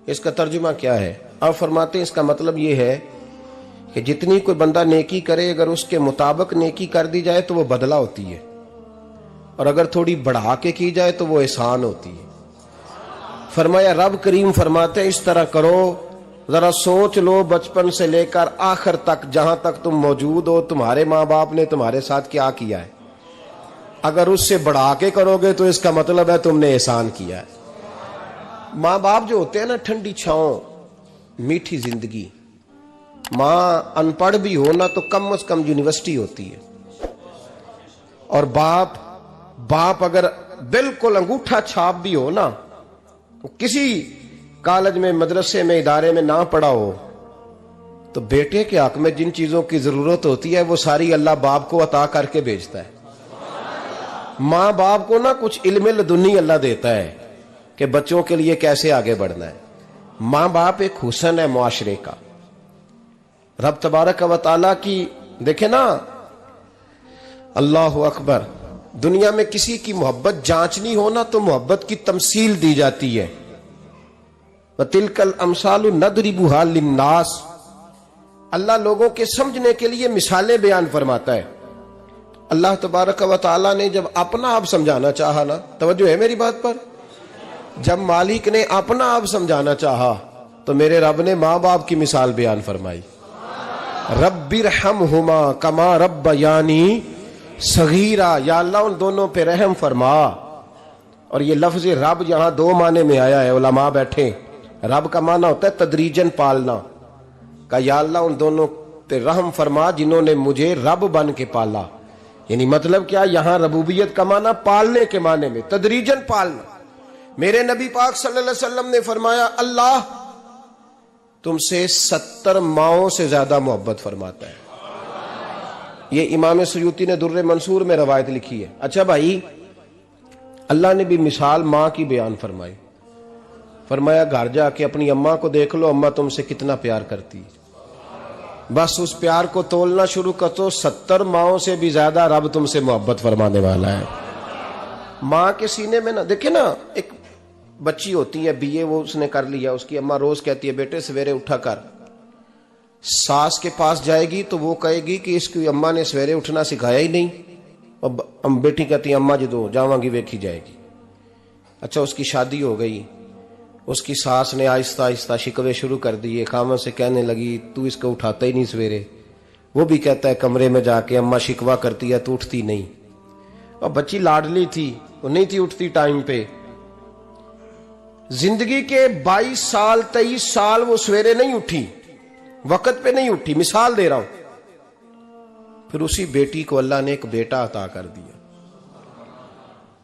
इसका तर्जुमा क्या है? आप फरमाते हैं इसका मतलब ये है कि जितनी कोई बंदा नेकी करे, अगर उसके मुताबिक नेकी कर दी जाए तो वो बदला होती है, और अगर थोड़ी बढ़ा के की जाए तो वो एहसान होती है। फरमाया रब करीम फरमाते हैं इस तरह करो, जरा सोच लो बचपन से लेकर आखिर तक, जहां तक तुम मौजूद हो, तुम्हारे माँ बाप ने तुम्हारे साथ क्या किया है। अगर उससे बढ़ा के करोगे तो इसका मतलब है तुमने एहसान किया है। माँ बाप जो होते हैं ना, ठंडी छांव, मीठी जिंदगी। माँ अनपढ़ भी हो ना तो कम से कम यूनिवर्सिटी होती है, और बाप अगर बिल्कुल अंगूठा छाप भी हो ना, तो किसी कॉलेज में, मदरसे में, इदारे में ना पढ़ा हो, तो बेटे के हक में जिन चीजों की जरूरत होती है वो सारी अल्लाह बाप को अता करके भेजता है। माँ बाप को ना कुछ इल्म लदुन्नी अल्लाह देता है कि बच्चों के लिए कैसे आगे बढ़ना है। माँ बाप एक हुस्न है मुआशरे का। रब तबारक व तआला की देखे ना, अल्लाह अकबर, दुनिया में किसी की मोहब्बत जांचनी हो ना तो मोहब्बत की तमसील दी जाती है। वतिलकल अमसालु नदरिबुहा लिन्नास, अल्लाह लोगों के समझने के लिए मिसालें बयान फरमाता है। अल्लाह तबारक व तआला ने जब अपना आप समझाना चाहा ना, तवज्जो है मेरी बात पर, जब मालिक ने अपना आप समझाना चाहा तो मेरे रब ने माँ बाप की मिसाल बयान फरमाई। रब्बिरहमहुमा कमा रब्बयानी सगीरा, या अल्लाह उन दोनों पे रहम फरमा। और ये लफ्ज रब यहां दो माने में आया है, उलमा बैठे। रब का माना होता है तदरीजन पालना का, या अल्लाह उन दोनों पे रहम फरमा जिन्होंने मुझे रब बन के पाला। यानी मतलब क्या, यहां रबूबियत का माना पालने के माने में, तदरीजन पालना। मेरे नबी पाक सल्लल्लाहु अलैहि वसल्लम ने फरमाया अल्लाह तुमसे 70 माओं से ज्यादा मोहब्बत फरमाता है। ये इमाम सुयूती ने दुर्रे मंसूर में रवायत लिखी है। अच्छा भाई, अल्लाह ने भी मिसाल माँ की बयान फरमाई। फरमाया घर जाके अपनी अम्मा को देख लो, अम्मा तुमसे कितना प्यार करती है। बस उस प्यार को तोलना शुरू कर तो 70 माओं से भी ज्यादा रब तुमसे मोहब्बत फरमाने वाला है। माँ के सीने में ना, देखे ना, एक बच्ची होती है बीए, वो उसने कर लिया, उसकी अम्मा रोज कहती है बेटे सवेरे उठा कर। सास के पास जाएगी तो वो कहेगी कि इसकी अम्मा ने सवेरे उठना सिखाया ही नहीं, और बेटी कहती है अम्मा जो जावांगी वेखी जाएगी। अच्छा, उसकी शादी हो गई, उसकी सास ने आहिस्ता आहिस्ता शिकवे शुरू कर दिए, खामन से कहने लगी तू इसको उठाता ही नहीं सवेरे। वो भी कहता है कमरे में जाके अम्मा शिकवा करती है तू उठती नहीं। और बच्ची लाडली थी, वो नहीं थी उठती टाइम पे। जिंदगी के 22 साल 23 साल वो सवेरे नहीं उठी, वक्त पे नहीं उठी, मिसाल दे रहा हूं। फिर उसी बेटी को अल्लाह ने एक बेटा अता कर दिया।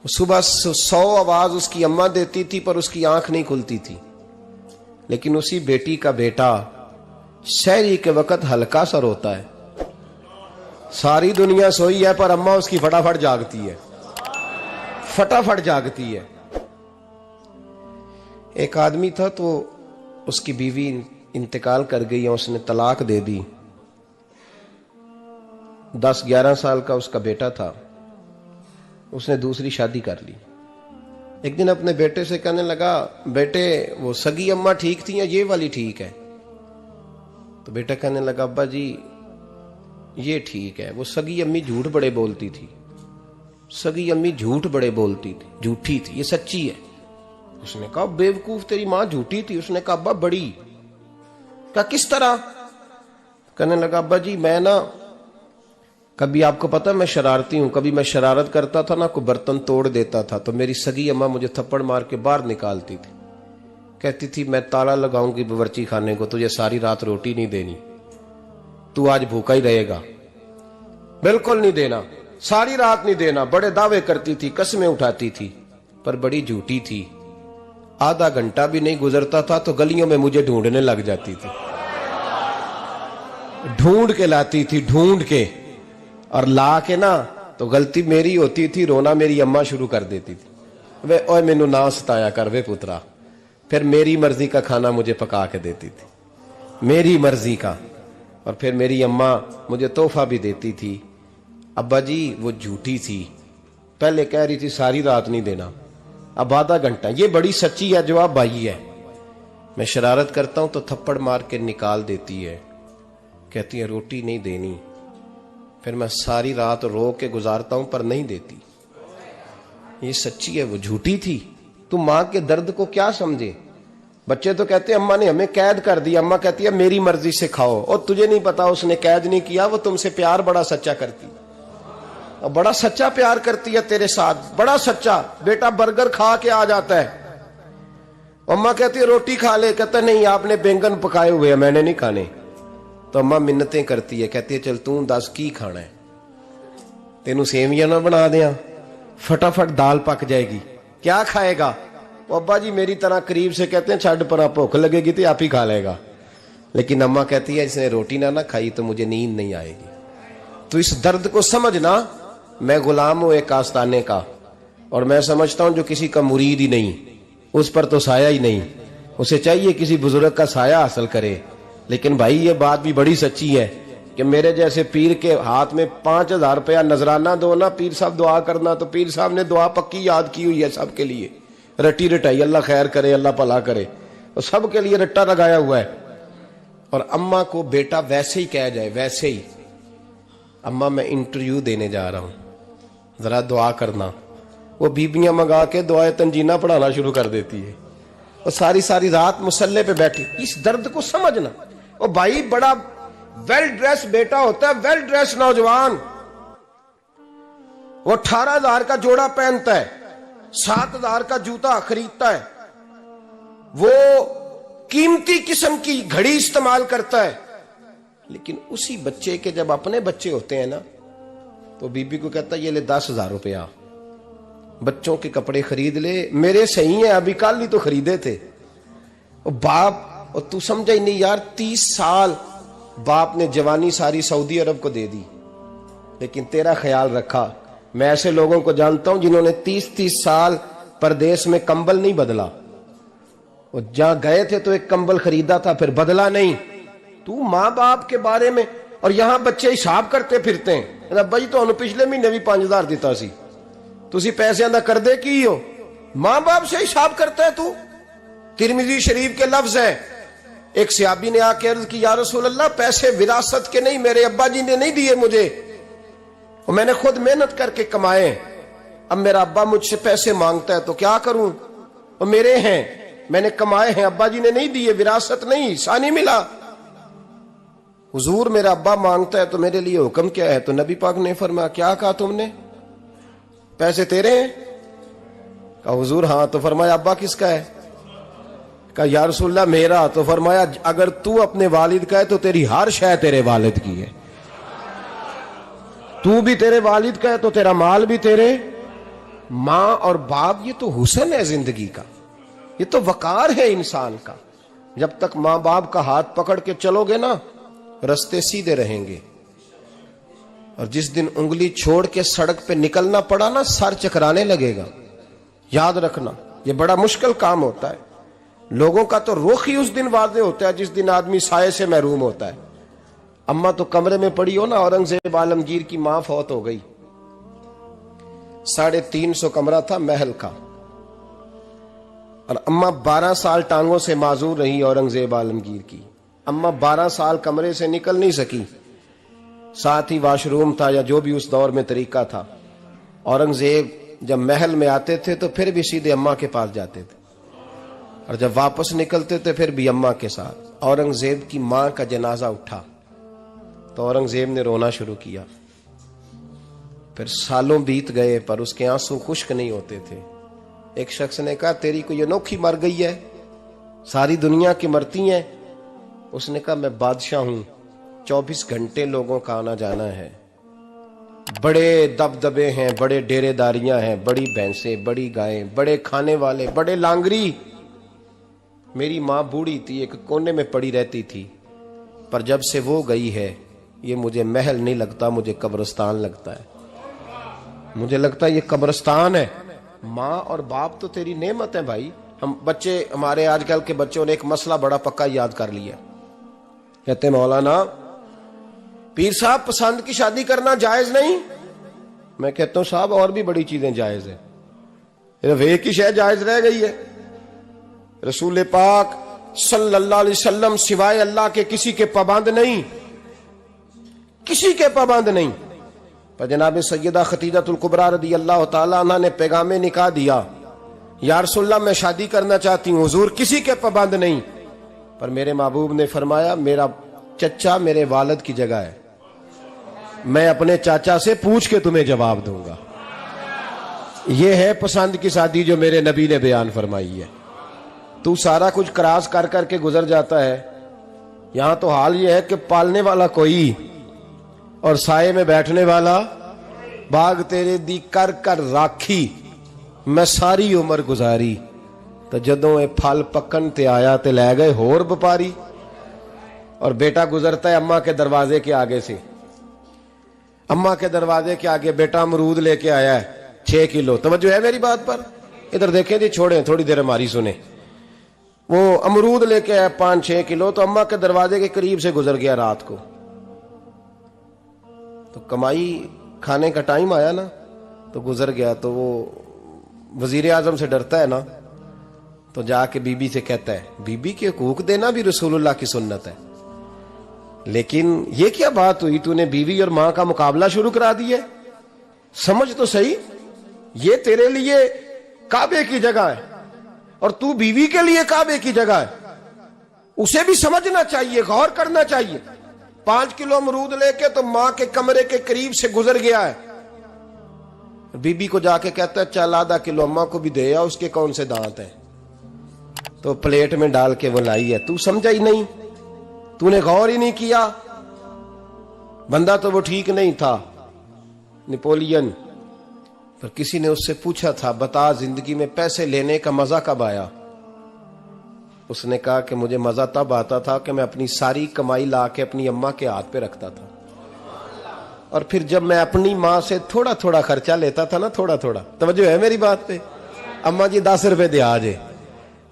सुबह 100 आवाज उसकी अम्मा देती थी पर उसकी आंख नहीं खुलती थी, लेकिन उसी बेटी का बेटा शहरी के वक्त हल्का सा रोता है। सारी दुनिया सोई है पर अम्मा उसकी फटाफट जागती है, फटाफट जागती है। एक आदमी था तो उसकी बीवी इंतकाल कर गई, उसने तलाक दे दी। 10-11 साल का उसका बेटा था, उसने दूसरी शादी कर ली। एक दिन अपने बेटे से कहने लगा बेटे वो सगी अम्मा ठीक थी या ये वाली ठीक है? तो बेटा कहने लगा अब्बा जी ये ठीक है, वो सगी अम्मी झूठ बड़े बोलती थी, सगी अम्मी झूठ बड़े बोलती थी, झूठी थी, ये सच्ची है। उसने कहा बेवकूफ तेरी मां झूठी थी। उसने कहा अब्बा बड़ी। कहा किस तरह? कहने लगा अब्बा जी मैं ना, कभी आपको पता मैं शरारती हूं, कभी मैं शरारत करता था ना, कोई बर्तन तोड़ देता था तो मेरी सगी अम्मा मुझे थप्पड़ मार के बाहर निकालती थी, कहती थी मैं ताला लगाऊंगी बावर्ची खाने को, तुझे सारी रात रोटी नहीं देनी, तू आज भूखा ही रहेगा, बिल्कुल नहीं देना, सारी रात नहीं देना। बड़े दावे करती थी, कस्में उठाती थी, पर बड़ी झूठी थी। आधा घंटा भी नहीं गुजरता था तो गलियों में मुझे ढूंढने लग जाती थी, ढूंढ के लाती थी, ढूंढ के, और ला के ना तो गलती मेरी होती थी, रोना मेरी अम्मा शुरू कर देती थी, वे ओए मैनू ना सताया कर वे पुत्रा। फिर मेरी मर्जी का खाना मुझे पका के देती थी, मेरी मर्जी का, और फिर मेरी अम्मा मुझे तोहफा भी देती थी। अब्बा जी वो झूठी थी, पहले कह रही थी सारी रात नहीं देना, अब आधा घंटा, ये बड़ी सच्ची है जवाब भाई है। मैं शरारत करता हूं तो थप्पड़ मार के निकाल देती है, कहती है रोटी नहीं देनी। फिर मैं सारी रात रो के गुजारता हूं पर नहीं देती। ये सच्ची है, वो झूठी थी। तू मां के दर्द को क्या समझे। बच्चे तो कहते हैं अम्मा ने हमें कैद कर दिया, अम्मा कहती है मेरी मर्जी से खाओ। और तुझे नहीं पता उसने कैद नहीं किया, वो तुमसे प्यार बड़ा सच्चा करती, और बड़ा सच्चा प्यार करती है तेरे साथ, बड़ा सच्चा। बेटा बर्गर खा के आ जाता है, अम्मा कहती है रोटी खा ले, कहता नहीं आपने बैंगन पकाए हुए हैं मैंने नहीं खाने। तो अम्मा मिन्नतें करती है, कहती है चल तू दस की खाना है, तेनू सेवियां ना बना दिया, फटाफट दाल पक जाएगी, क्या खाएगा। वो अब्बा जी मेरी तरह करीब से कहते हैं छड़ पर भूख लगेगी तो आप ही खा लेगा। लेकिन अम्मा कहती है इसने रोटी ना खाई तो मुझे नींद नहीं आएगी। तो इस दर्द को समझना, मैं गुलाम हूं एक आस्ताने का, और मैं समझता हूं जो किसी का मुरीद ही नहीं उस पर तो साया ही नहीं, उसे चाहिए किसी बुजुर्ग का साया हासिल करे। लेकिन भाई ये बात भी बड़ी सच्ची है कि मेरे जैसे पीर के हाथ में 5,000 रुपया नजराना दो ना, पीर साहब दुआ करना, तो पीर साहब ने दुआ पक्की याद की हुई है सबके लिए, रट्टी रटाई, अल्लाह खैर करे अल्लाह भला करे, और सबके लिए रट्टा लगाया हुआ है। और अम्मा को बेटा वैसे ही कह जाए, वैसे ही अम्मा मैं इंटरव्यू देने जा रहा हूं, जरा दुआ करना, वो बीबियां मंगा के दुआए तंजीना पढ़ाना शुरू कर देती है, और सारी सारी रात मुसल्ले पे बैठी। इस दर्द को समझना। और भाई बड़ा वेल ड्रेस बेटा होता है, वेल ड्रेस नौजवान, वो 18,000 का जोड़ा पहनता है, 7,000 का जूता खरीदता है, वो कीमती किस्म की घड़ी इस्तेमाल करता है। लेकिन उसी बच्चे के जब अपने बच्चे होते हैं ना, तो बीबी को कहता है ये ले 10,000 रुपया, बच्चों के कपड़े खरीद ले, मेरे सही है अभी कल ही तो खरीदे थे। और बाप, और तू समझा ही नहीं यार, 30 साल बाप ने जवानी सारी सऊदी अरब को दे दी, लेकिन तेरा ख्याल रखा। मैं ऐसे लोगों को जानता हूं जिन्होंने 30-30 साल परदेश में कंबल नहीं बदला, और जहां गए थे तो एक कंबल खरीदा था फिर बदला नहीं। तू मां बाप के बारे में, और यहां बच्चे हिसाब करते फिरते हैं, रब्बा जी तो पिछले महीने भी 5,000 दिता सी, तुसी पैसे दा कर दे की हो। मां बाप से हिसाब करता है तू। तिरमिजी शरीफ के लफ्ज है, एक सहाबी ने आके अर्ज की या रसूल अल्लाह पैसे विरासत के नहीं, मेरे अब्बा जी ने नहीं दिए मुझे, और मैंने खुद मेहनत करके कमाए, अब मेरा अब्बा मुझसे पैसे मांगता है तो क्या करूं, और मेरे हैं, मैंने कमाए हैं, अब्बा जी ने नहीं दिए, विरासत नहीं, हिस्सा नहीं मिला। हुजूर मेरा अब्बा मांगता है तो मेरे लिए हुक्म क्या है। तो नबी पाक ने फरमाया क्या कहा तुमने, पैसे तेरे हैं? कहा हुजूर हाँ। तो फरमाया अब्बा किसका है? कहा या रसूलल्लाह मेरा। तो फरमाया अगर तू अपने वालिद का है तो तेरी हर शय तेरे वालिद की है, तू भी तेरे वालिद का है तो तेरा माल भी तेरे। मां और बाप ये तो हुस्न है जिंदगी का, ये तो वकार है इंसान का। जब तक मां बाप का हाथ पकड़ के चलोगे ना, रास्ते सीधे रहेंगे, और जिस दिन उंगली छोड़ के सड़क पे निकलना पड़ा ना, सर चकराने लगेगा। याद रखना ये बड़ा मुश्किल काम होता है। लोगों का तो रुख ही उस दिन वादे होता है जिस दिन आदमी साये से महरूम होता है। अम्मा तो कमरे में पड़ी हो ना, औरंगजेब आलमगीर की मां फौत हो गई, 350 कमरा था महल का, और अम्मा 12 साल टांगों से माजूर रही औरंगजेब आलमगीर की। अम्मा 12 साल कमरे से निकल नहीं सकी, साथ ही वॉशरूम था या जो भी उस दौर में तरीका था। औरंगजेब जब महल में आते थे तो फिर भी सीधे अम्मा के पास जाते थे, और जब वापस निकलते थे फिर भी अम्मा के साथ। औरंगजेब की मां का जनाजा उठा तो औरंगजेब ने रोना शुरू किया। फिर सालों बीत गए पर उसके आंसू खुश्क नहीं होते थे। एक शख्स ने कहा तेरी कोई अनोखी मर गई है, सारी दुनिया की मरती हैं। उसने कहा मैं बादशाह हूं, 24 घंटे लोगों का आना जाना है, बड़े दबदबे हैं, बड़े डेरेदारियां हैं, बड़ी भैंसें, बड़ी गायें, बड़े खाने वाले, बड़े लांगरी। मेरी मां बूढ़ी थी, एक कोने में पड़ी रहती थी, पर जब से वो गई है ये मुझे महल नहीं लगता, मुझे कब्रिस्तान लगता है। मुझे लगता है ये कब्रिस्तान है। माँ और बाप तो तेरी नेमत है भाई। हम बच्चे, हमारे आजकल के बच्चों ने एक मसला बड़ा पक्का याद कर लिया, कहते मौलाना पीर साहब पसंद की शादी करना जायज नहीं। मैं कहता हूं साहब और भी बड़ी चीजें जायज है, सिर्फ एक ही शय जायज रह गई है। रसूल पाक सल्लल्लाहु अलैहि वसल्लम सिवाय अल्लाह के किसी के पाबंद नहीं, किसी के पाबंद नहीं। पर जनाब सैयदा खतीजतुल कुबरा रदी अल्लाह ताला अन्हा ने पैगामे निकाह दिया, या रसूलल्लाह मैं शादी करना चाहती हूँ, हुजूर किसी के पाबंद नहीं। पर मेरे महबूब ने फरमाया मेरा चचा मेरे वालिद की जगह है, मैं अपने चाचा से पूछ के तुम्हें जवाब दूंगा। यह है पसंद की शादी जो मेरे नबी ने बयान फरमाई है। तू सारा कुछ क्रॉस कर करके गुजर जाता है। यहां तो हाल यह है कि पालने वाला कोई और साये में बैठने वाला, बाग तेरे दी कर कर राखी मैं सारी उम्र गुजारी, तो जदों ये फल पकन ते आया ते लै गए होर व्यापारी। और बेटा गुजरता है अम्मा के दरवाजे के आगे से, अम्मा के दरवाजे के आगे बेटा अमरूद लेके आया है 6 किलो। तवज्जो है मेरी बात पर? इधर देखें जी, छोड़ें थोड़ी देर हमारी सुने। वो अमरूद लेके आया 5-6 किलो, तो अम्मा के दरवाजे के करीब से गुजर गया रात को। तो कमाई खाने का टाइम आया ना, तो गुजर गया। तो वो वजीर आजम से डरता है ना, तो जाके बीबी से कहता है बीबी के हकूक देना भी रसूलुल्लाह की सुन्नत है। लेकिन ये क्या बात हुई, तूने बीवी और मां का मुकाबला शुरू करा दिया? समझ तो सही, ये तेरे लिए काबे की जगह है और तू बीवी के लिए काबे की जगह है। उसे भी समझना चाहिए, गौर करना चाहिए। 5 किलो अमरूद लेके तो मां के कमरे के करीब से गुजर गया है। बीबी को जाके कहता है चल आधा किलो अम्मा को भी दे, या उसके कौन से दांत हैं। तो प्लेट में डाल के वो लाई है। तू समझा ही नहीं, तूने गौर ही नहीं किया। बंदा तो वो ठीक नहीं था, नेपोलियन। पर किसी ने उससे पूछा था बता जिंदगी में पैसे लेने का मजा कब आया? उसने कहा कि मुझे मजा तब आता था कि मैं अपनी सारी कमाई ला के अपनी अम्मा के हाथ पे रखता था, और फिर जब मैं अपनी माँ से थोड़ा थोड़ा खर्चा लेता था ना, थोड़ा थोड़ा, तवज्जो है मेरी बात पे? अम्मा जी 10 रुपए दे आज,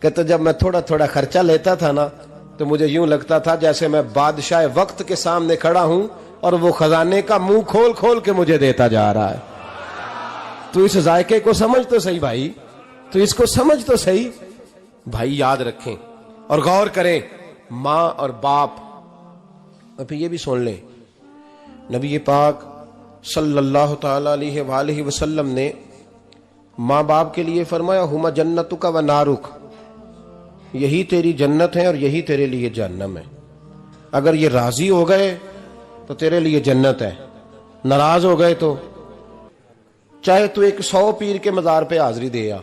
कहते जब मैं थोड़ा थोड़ा खर्चा लेता था ना, तो मुझे यूं लगता था जैसे मैं बादशाह वक्त के सामने खड़ा हूं और वो खजाने का मुंह खोल खोल के मुझे देता जा रहा है। तो इस जायके को समझ तो सही भाई, तो इसको समझ तो सही भाई। याद रखें और गौर करें, मां और बाप। और फिर ये भी सुन लें, नबी पाक सल्लल्लाहु ताला अलैहि वसल्लम ने मां बाप के लिए फरमाया हुमा जन्नतुका व नारुक, यही तेरी जन्नत है और यही तेरे लिए जहन्नम है। अगर ये राजी हो गए तो तेरे लिए जन्नत है, नाराज हो गए तो चाहे तू 100 पीर के मजार पे हाजिरी दे आ,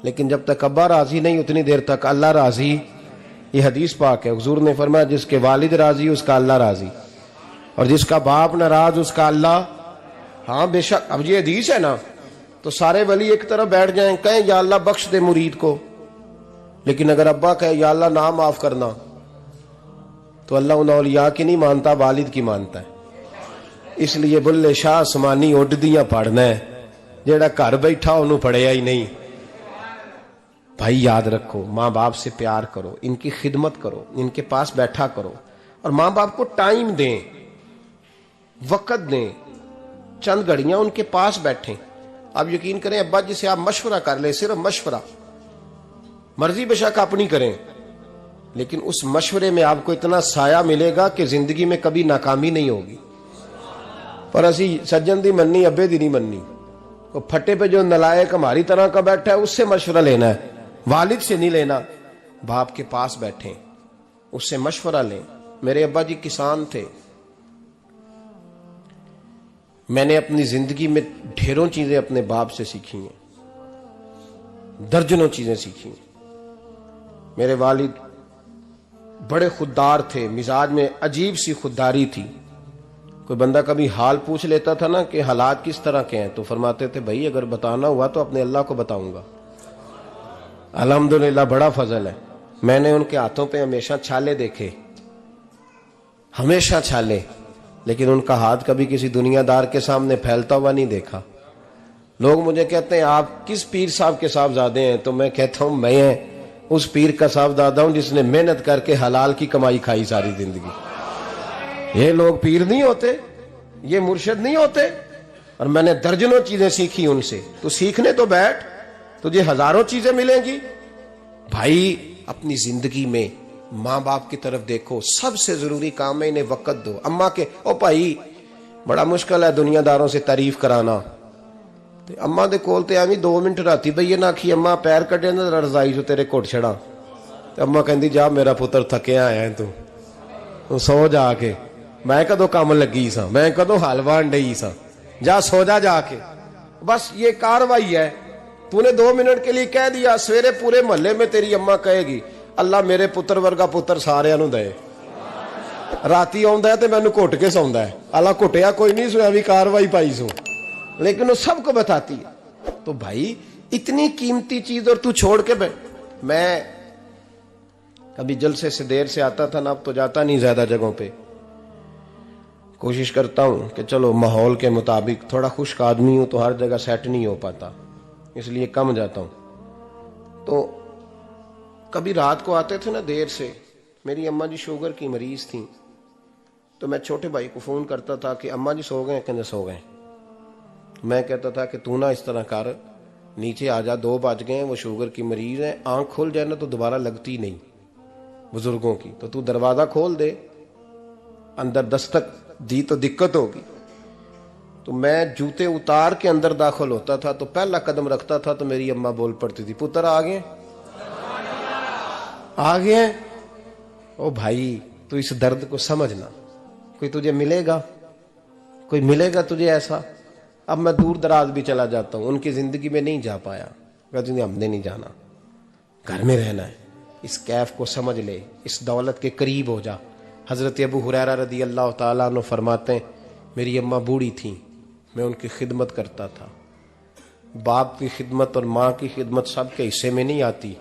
लेकिन जब तक अब्बा राजी नहीं उतनी देर तक अल्लाह राजी। ये हदीस पाक है, हुजूर ने फरमाया जिसके वालिद राजी उसका अल्लाह राजी, और जिसका बाप नाराज उसका अल्लाह। हाँ बेशक, अब ये हदीस है ना, तो सारे वली एक तरफ बैठ जाएं, कहें या अल्लाह बख्श दे मुरीद को, लेकिन अगर अब्बा कहे या अल्लाह ना माफ करना, तो अल्लाह उन औलिया की नहीं मानता, वालिद की मानता है। इसलिए बुल्ले शाह आसमानी उड्डियां पढ़ना है, जेड़ा घर बैठा उन्होंने पढ़िया ही नहीं। भाई याद रखो, माँ बाप से प्यार करो, इनकी खिदमत करो, इनके पास बैठा करो, और माँ बाप को टाइम दें, वक़्त दें, चंद घड़ियां उनके पास बैठें। आप यकीन करें, अब्बा जी से आप मशवरा कर ले, सिर्फ मशवरा, मर्जी बेशक अपनी करें, लेकिन उस मशवरे में आपको इतना साया मिलेगा कि जिंदगी में कभी नाकामी नहीं होगी। पर असी सज्जन दी मन्नी, अब्बे दी नहीं मन्नी। तो फटे पे जो नलायक हमारी तरह का बैठा है उससे मशवरा लेना है, वालिद से नहीं लेना। बाप के पास बैठे, उससे मशवरा लें। मेरे अब्बा जी किसान थे, मैंने अपनी जिंदगी में ढेरों चीजें अपने बाप से सीखी हैं, दर्जनों चीजें सीखी हैं। मेरे वालिद बड़े खुददार थे, मिजाज में अजीब सी खुददारी थी। कोई बंदा कभी हाल पूछ लेता था ना कि हालात किस तरह के हैं, तो फरमाते थे भाई अगर बताना हुआ तो अपने अल्लाह को बताऊंगा। अल्हम्दुलिल्लाह बड़ा फजल है, मैंने उनके हाथों पे हमेशा छाले देखे, हमेशा छाले, लेकिन उनका हाथ कभी किसी दुनियादार के सामने फैलता हुआ नहीं देखा। लोग मुझे कहते हैं आप किस पीर साहब के साहबजादे हैं, तो मैं कहता हूं मैं उस पीर का साहबजादा हूं जिसने मेहनत करके हलाल की कमाई खाई सारी जिंदगी। ये लोग पीर नहीं होते, ये मुर्शिद नहीं होते, और मैंने दर्जनों चीजें सीखी उनसे। तो सीखने तो बैठ, तुझे हजारों चीजें मिलेंगी। भाई अपनी जिंदगी में माँ बाप की तरफ देखो, सबसे जरूरी काम है इन्हें वक्त दो। अम्मा के ओ भाई बड़ा मुश्किल है दुनियादारों से तारीफ कराना, ते अम्मा दे कोल ते एवं 2 मिनट राती बईए ना आखी अम्मा पैर कटे ना रजाई चो तेरे घुट छड़ा, ते अम्मा कहती जा मेरा पुत्र थकिया आया तू सो जाके, मैं कदों काम लगी सा, मैं कदों हलवा डई सा, जा सो जा जाके। बस ये कार्रवाई है। तूने 2 मिनट के लिए कह दिया, सवेरे पूरे मोहल्ले में तेरी अम्मा कहेगी अल्लाह मेरे पुत्र वर्गा पुत्र सारियां नूं दे। राती आउंदा है ते मैनू घुट के सौंदा है, अल्लाह घुटिया कोई नहीं सुया भी कार्रवाई पाई सो, लेकिन वो सबको बताती है। तो भाई इतनी कीमती चीज और तू छोड़ के मैं कभी जलसे से देर से आता था ना, अब तो जाता नहीं ज्यादा जगहों पे, कोशिश करता हूं कि चलो माहौल के मुताबिक, थोड़ा खुश्क आदमी हूं तो हर जगह सेट नहीं हो पाता, इसलिए कम जाता हूं। तो कभी रात को आते थे ना देर से, मेरी अम्मा जी शुगर की मरीज थी, तो मैं छोटे भाई को फोन करता था कि अम्मा जी सो गए, कहते सो गए। मैं कहता था कि तू ना इस तरह कर, नीचे आ जा, 2 बज गए, वो शुगर की मरीज है, आंख खुल जाए ना तो दोबारा लगती नहीं बुजुर्गों की, तो तू दरवाजा खोल दे, अंदर दस्तक दी तो दिक्कत होगी। तो मैं जूते उतार के अंदर दाखिल होता था, तो पहला कदम रखता था तो मेरी अम्मा बोल पड़ती थी पुत्र आ गए, आ गए। ओ भाई तू इस दर्द को समझना, कोई तुझे मिलेगा, कोई मिलेगा तुझे ऐसा। अब मैं दूर दराज भी चला जाता हूं, उनकी जिंदगी में नहीं जा पाया, कहती नहीं हमने नहीं जाना, घर में रहना है, इस कैफ को समझ ले, इस दौलत के करीब हो जा। हजरत अबू हुरैरा रदी अल्लाह ताला अन्हु फरमाते हैं मेरी अम्मा बूढ़ी थी, मैं उनकी खिदमत करता था। बाप की खिदमत और माँ की खिदमत सबके हिस्से में नहीं आती,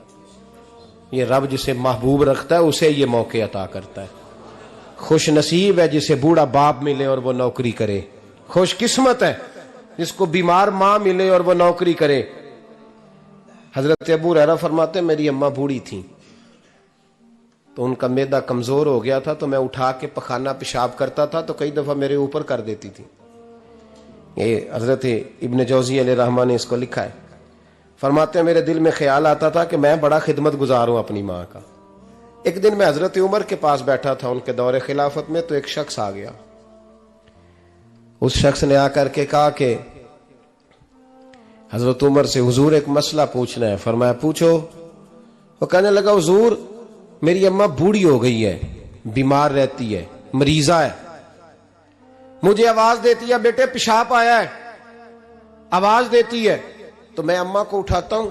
ये रब जिसे महबूब रखता है उसे ये मौके अता करता है। खुश नसीब है जिसे बूढ़ा बाप मिले और वो नौकरी करे, खुश किस्मत है जिसको बीमार माँ मिले और वो नौकरी करे। हजरत अबू हुरैरा फरमाते मेरी अम्मा बूढ़ी थी, तो उनका मैदा कमजोर हो गया था, तो मैं उठा के पखाना पेशाब करता था तो कई दफा मेरे ऊपर कर देती थी। ये हजरत इब्न जौजी अलैहि रहमान ने इसको लिखा है। फरमाते मेरे दिल में ख्याल आता था कि मैं बड़ा खिदमत गुजार हूं अपनी माँ का। एक दिन मैं हजरत उमर के पास बैठा था उनके दौरे खिलाफत में, तो एक शख्स आ गया। उस शख्स ने आकर के कहा कि हजरत उमर से हुजूर एक मसला पूछना है। फरमाया पूछो। वो कहने लगा हुजूर मेरी अम्मा बूढ़ी हो गई है, बीमार रहती है, मरीजा है, मुझे आवाज देती है बेटे पेशाब आया है, आवाज देती है, तो मैं अम्मा को उठाता हूं।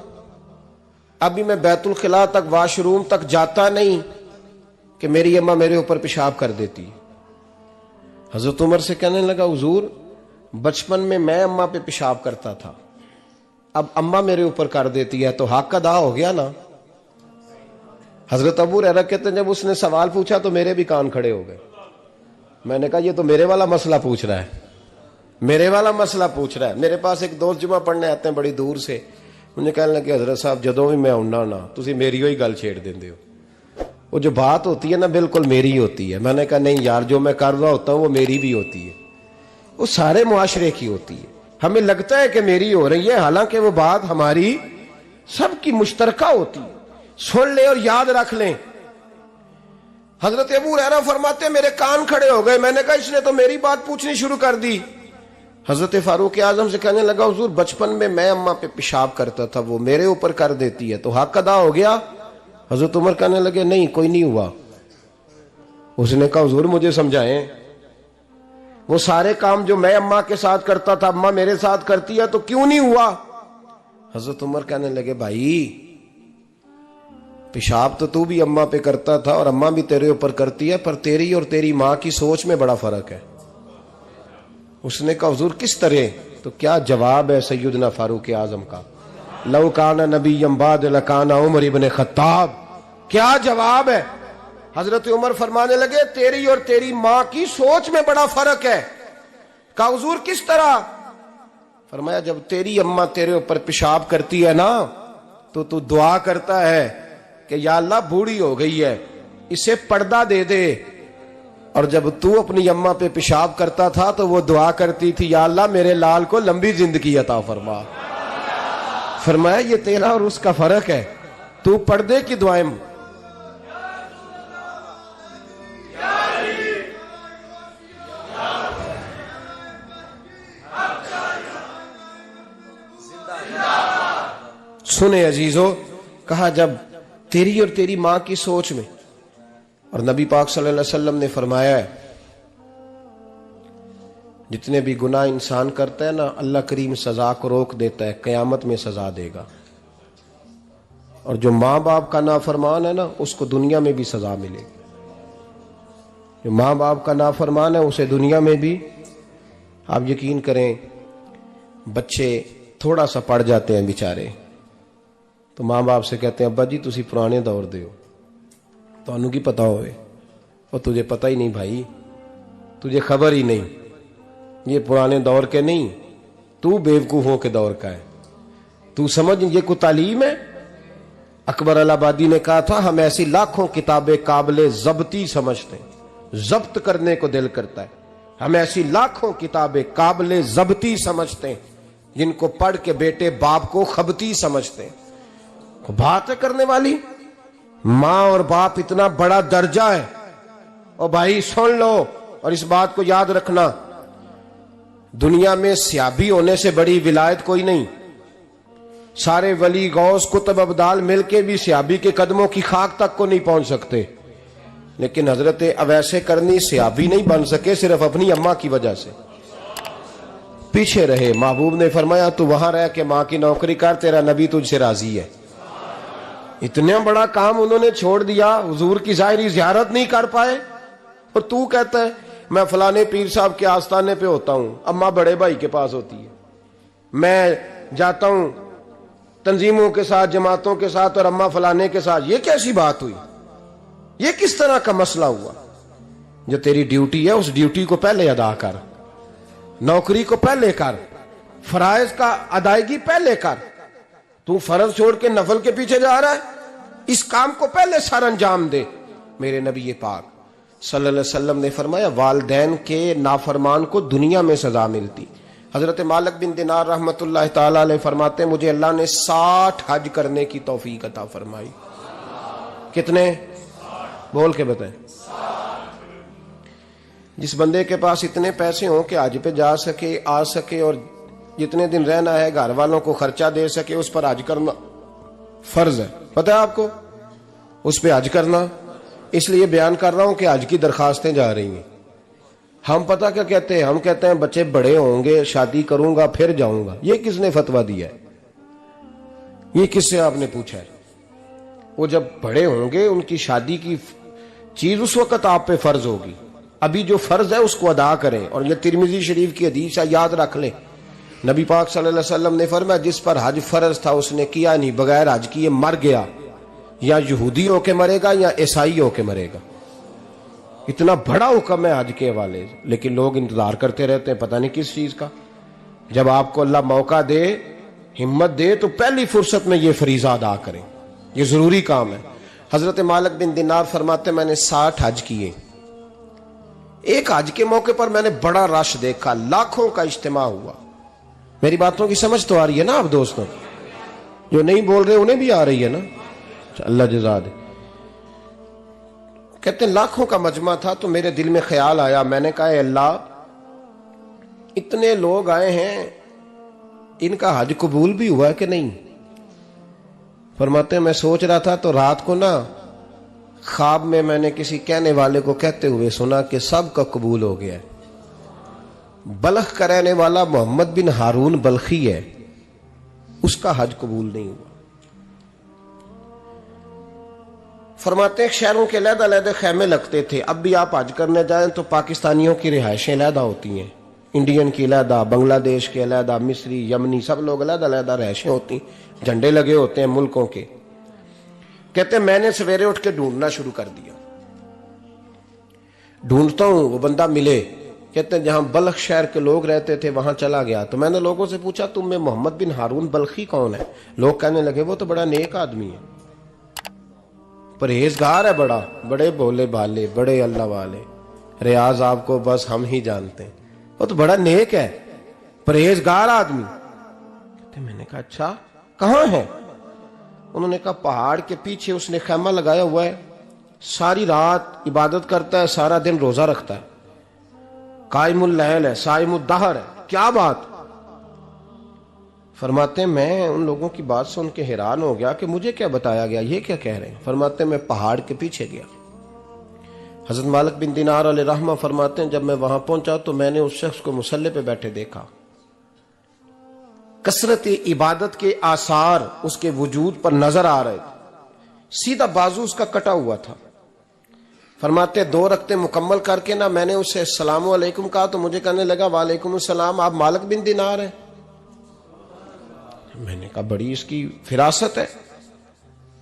अभी मैं बैतुल खिला तक वॉशरूम तक जाता नहीं कि मेरी अम्मा मेरे ऊपर पेशाब कर देती है। हजरत उमर से कहने लगा हुजूर बचपन में मैं अम्मा पे पेशाब करता था, अब अम्मा मेरे ऊपर कर देती है तो हक अदा हो गया ना। हजरत अबू हुरैरा कहते हैं जब उसने सवाल पूछा तो मेरे भी कान खड़े हो गए। मैंने कहा ये तो मेरे वाला मसला पूछ रहा है, मेरे वाला मसला पूछ रहा है। मेरे पास एक दोस्त जुमा पढ़ने आते हैं बड़ी दूर से, मुझे कहने लगे हजरत साहब जदों भी मैं आउना ना तुसी मेरी ही गल छेड़ देंदे हो, वो जो बात होती है ना बिल्कुल मेरी ही होती है। मैंने कहा नहीं यार जो मैं कर रहा होता हूँ वो मेरी भी होती है, वो सारे मुआशरे की होती है। हमें लगता है कि मेरी हो रही है, हालांकि वो बात हमारी सबकी मुश्तरका होती है। सुन ले और याद रख लें। हजरत अबू हुरैरा फरमाते मेरे कान खड़े हो गए। मैंने कहा इसने तो मेरी बात पूछनी शुरू कर दी। हजरत फारूक आजम से कहने लगा हुजूर बचपन में मैं अम्मा पे पेशाब करता था, वो मेरे ऊपर कर देती है तो हक अदा हो गया। हजरत उमर कहने लगे नहीं कोई नहीं हुआ। उसने कहा हुजूर मुझे समझाएं, वो सारे काम जो मैं अम्मा के साथ करता था अम्मा मेरे साथ करती है तो क्यों नहीं हुआ। हजरत उमर कहने लगे भाई पेशाब तो तू भी अम्मा पे करता था और अम्मा भी तेरे ऊपर करती है, पर तेरी और तेरी माँ की सोच में बड़ा फर्क है। उसने कहा हुजूर किस तरह, तो क्या जवाब है सैयदना फारूक आजम का, लौ काना नबिय्यम बाद लकाना उमर इब्न खत्ताब। क्या जवाब है। हजरत उमर फरमाने लगे तेरी और तेरी माँ की सोच में बड़ा फर्क है। कहा हुजूर किस तरह। फरमाया जब तेरी अम्मा तेरे ऊपर पेशाब करती है ना तो तू दुआ करता है कि या अल्लाह बूढ़ी हो गई है इसे पर्दा दे दे, और जब तू अपनी अम्मा पे पेशाब करता था तो वो दुआ करती थी या अल्लाह मेरे लाल को लंबी जिंदगी अता फरमा। फरमाया ये तेरा और उसका फर्क है, तू पर्दे की दुआएं सुने अजीजों, कहा जब तेरी और तेरी मां की सोच में, और नबी पाक सल्लल्लाहु अलैहि वसल्लम ने फरमाया है जितने भी गुनाह इंसान करता है ना, अल्लाह करीम सजा को रोक देता है, कयामत में सजा देगा। और जो माँ बाप का नाफरमान है ना, उसको दुनिया में भी सजा मिलेगी। जो माँ बाप का नाफरमान है उसे दुनिया में भी, आप यकीन करें, बच्चे थोड़ा सा पड़ जाते हैं बेचारे, तो माँ बाप से कहते हैं अब्बा जी तुसी पुराने दौर दे हो, तो की पता होवे, और तुझे पता ही नहीं भाई, तुझे खबर ही नहीं, ये पुराने दौर के नहीं, तू बेवकूफों के दौर का है, तू समझ ये को तालीम है। अकबर अलाहाबादी ने कहा था हम ऐसी लाखों किताबें काबिले जब्ती समझते हैं, जब्त करने को दिल करता है, हम ऐसी लाखों किताबें काबिले जब्ती समझते हैं जिनको पढ़ के बेटे बाप को खबती समझते हैं। बात है करने वाली, मां और बाप इतना बड़ा दर्जा है। और भाई सुन लो और इस बात को याद रखना, दुनिया में सियाबी होने से बड़ी विलायत कोई नहीं। सारे वली गौस कुतुब अब्दाल मिलके भी सियाबी के कदमों की खाक तक को नहीं पहुंच सकते, लेकिन हजरत अवैसे करनी सियाबी नहीं बन सके सिर्फ अपनी अम्मा की वजह से पीछे रहे। महबूब ने फरमाया तू वहां रह के मां की नौकरी कर, तेरा नबी तुझसे राजी है। इतना बड़ा काम उन्होंने छोड़ दिया, हुजूर की जाहिरी ज़ियारत नहीं कर पाए, और तू कहता है मैं फलाने पीर साहब के आस्थाने पे होता हूं, अम्मा बड़े भाई के पास होती है, मैं जाता हूं तंजीमों के साथ, जमातों के साथ, और अम्मा फलाने के साथ। ये कैसी बात हुई? ये किस तरह का मसला हुआ? जो तेरी ड्यूटी है उस ड्यूटी को पहले अदा कर, नौकरी को पहले कर, फराइज का अदायगी पहले कर। तू फर्ज छोड़ के नफल के पीछे जा रहा है, इस काम को पहले सर अंजाम दे। मेरे नबी पाक सल्लल्लाहु अलैहि वसल्लम ने फरमाया वालिदैन के नाफरमान को दुनिया में सजा मिलती। हजरत मालिक बिन दिनार रहमतुल्लाह ताला अलैह फरमाते मुझे अल्लाह ने 60 हज करने की तौफीक अता फरमाई। कितने? बोल के बताएं। जिस बंदे के पास इतने पैसे हों कि हज पे जा सके, आ सके, और जितने दिन रहना है घर वालों को खर्चा दे सके, उस पर हज करना फर्ज है। पता है आपको, उस पर हज करना। इसलिए बयान कर रहा हूं कि हज की दरखास्तें जा रही हैं। हम पता क्या कहते हैं? हम कहते हैं बच्चे बड़े होंगे, शादी करूंगा फिर जाऊंगा। ये किसने फतवा दिया है? ये किससे आपने पूछा है? वो जब बड़े होंगे उनकी शादी की चीज उस वक्त आप पे फर्ज होगी। अभी जो फर्ज है उसको अदा करें। और ये तिरमिजी शरीफ की हदीस है, याद रख लें। नबी पाक सल्लल्लाहु अलैहि वसल्लम ने फरमाया जिस पर हज फर्ज था उसने किया नहीं, बगैर हज किए मर गया, या यहूदी होके मरेगा या ईसाई होके मरेगा। इतना बड़ा हुक्म है हज के हवाले, लेकिन लोग इंतजार करते रहते हैं पता नहीं किस चीज का। जब आपको अल्लाह मौका दे, हिम्मत दे, तो पहली फुर्सत में ये फरीजा अदा करें, ये जरूरी काम है। हजरत मालिक बिन दिनार फरमाते मैंने 60 हज किए। एक हज के मौके पर मैंने बड़ा रश देखा, लाखों का इज्तिमा हुआ। मेरी बातों की समझ तो आ रही है ना आप दोस्तों? जो नहीं बोल रहे उन्हें भी आ रही है ना? अल्लाह जज़ा दे। कहते लाखों का मजमा था, तो मेरे दिल में ख्याल आया, मैंने कहा अल्लाह इतने लोग आए हैं, इनका हज कबूल भी हुआ है कि नहीं? फरमाते मैं सोच रहा था तो रात को ना ख्वाब में मैंने किसी कहने वाले को कहते हुए सुना कि सबका कबूल हो गया है। बल्ख का रहने वाला मोहम्मद बिन हारून बल्खी है, उसका हज कबूल नहीं हुआ। फरमाते हैं शहरों के अलग-अलग खैमे लगते थे। अब भी आप हज करने जाएं तो पाकिस्तानियों की रिहायशें अलग होती हैं, इंडियन की अलग, बांग्लादेश के अलग, मिस्री, यमनी, सब लोग अलग-अलग रिहायशें होती, झंडे लगे होते हैं मुल्कों के। कहते मैंने सवेरे उठ के ढूंढना शुरू कर दिया, ढूंढता हूं वो बंदा मिले। कहते हैं जहां बल्ख शहर के लोग रहते थे वहां चला गया, तो मैंने लोगों से पूछा तुम में मोहम्मद बिन हारून बल्खी कौन है? लोग कहने लगे वो तो बड़ा नेक आदमी है, परहेजगार है, बड़े भोले भाले, बड़े अल्लाह वाले, रियाज आपको बस हम ही जानते हैं, वो तो बड़ा नेक है, परहेजगार आदमी। कहते मैंने कहा अच्छा कहां है? उन्होंने कहा पहाड़ के पीछे उसने खैमा लगाया हुआ है, सारी रात इबादत करता है, सारा दिन रोजा रखता है, कायमुल लैल है, साइमुद दहर है। क्या बात? फरमाते हैं मैं उन लोगों की बात सुन के हैरान हो गया कि मुझे क्या बताया गया, ये क्या कह रहे हैं। फरमाते हैं मैं पहाड़ के पीछे गया। हजरत मालिक बिन दिनार अलैहि रहमा फरमाते हैं जब मैं वहां पहुंचा तो मैंने उस शख्स को मुसल्ले पे बैठे देखा। कसरत इबादत के आसार उसके वजूद पर नजर आ रहे थे। सीधा बाजू उसका कटा हुआ था। फरमाते 2 रकते मुकम्मल करके ना मैंने उससे अस्सलामु अलैकुम कहा तो मुझे कहने लगा वालेकुम अस्सलाम, आप मालिक बिन दिनार हैं। मैंने कहा बड़ी इसकी फिरासत है।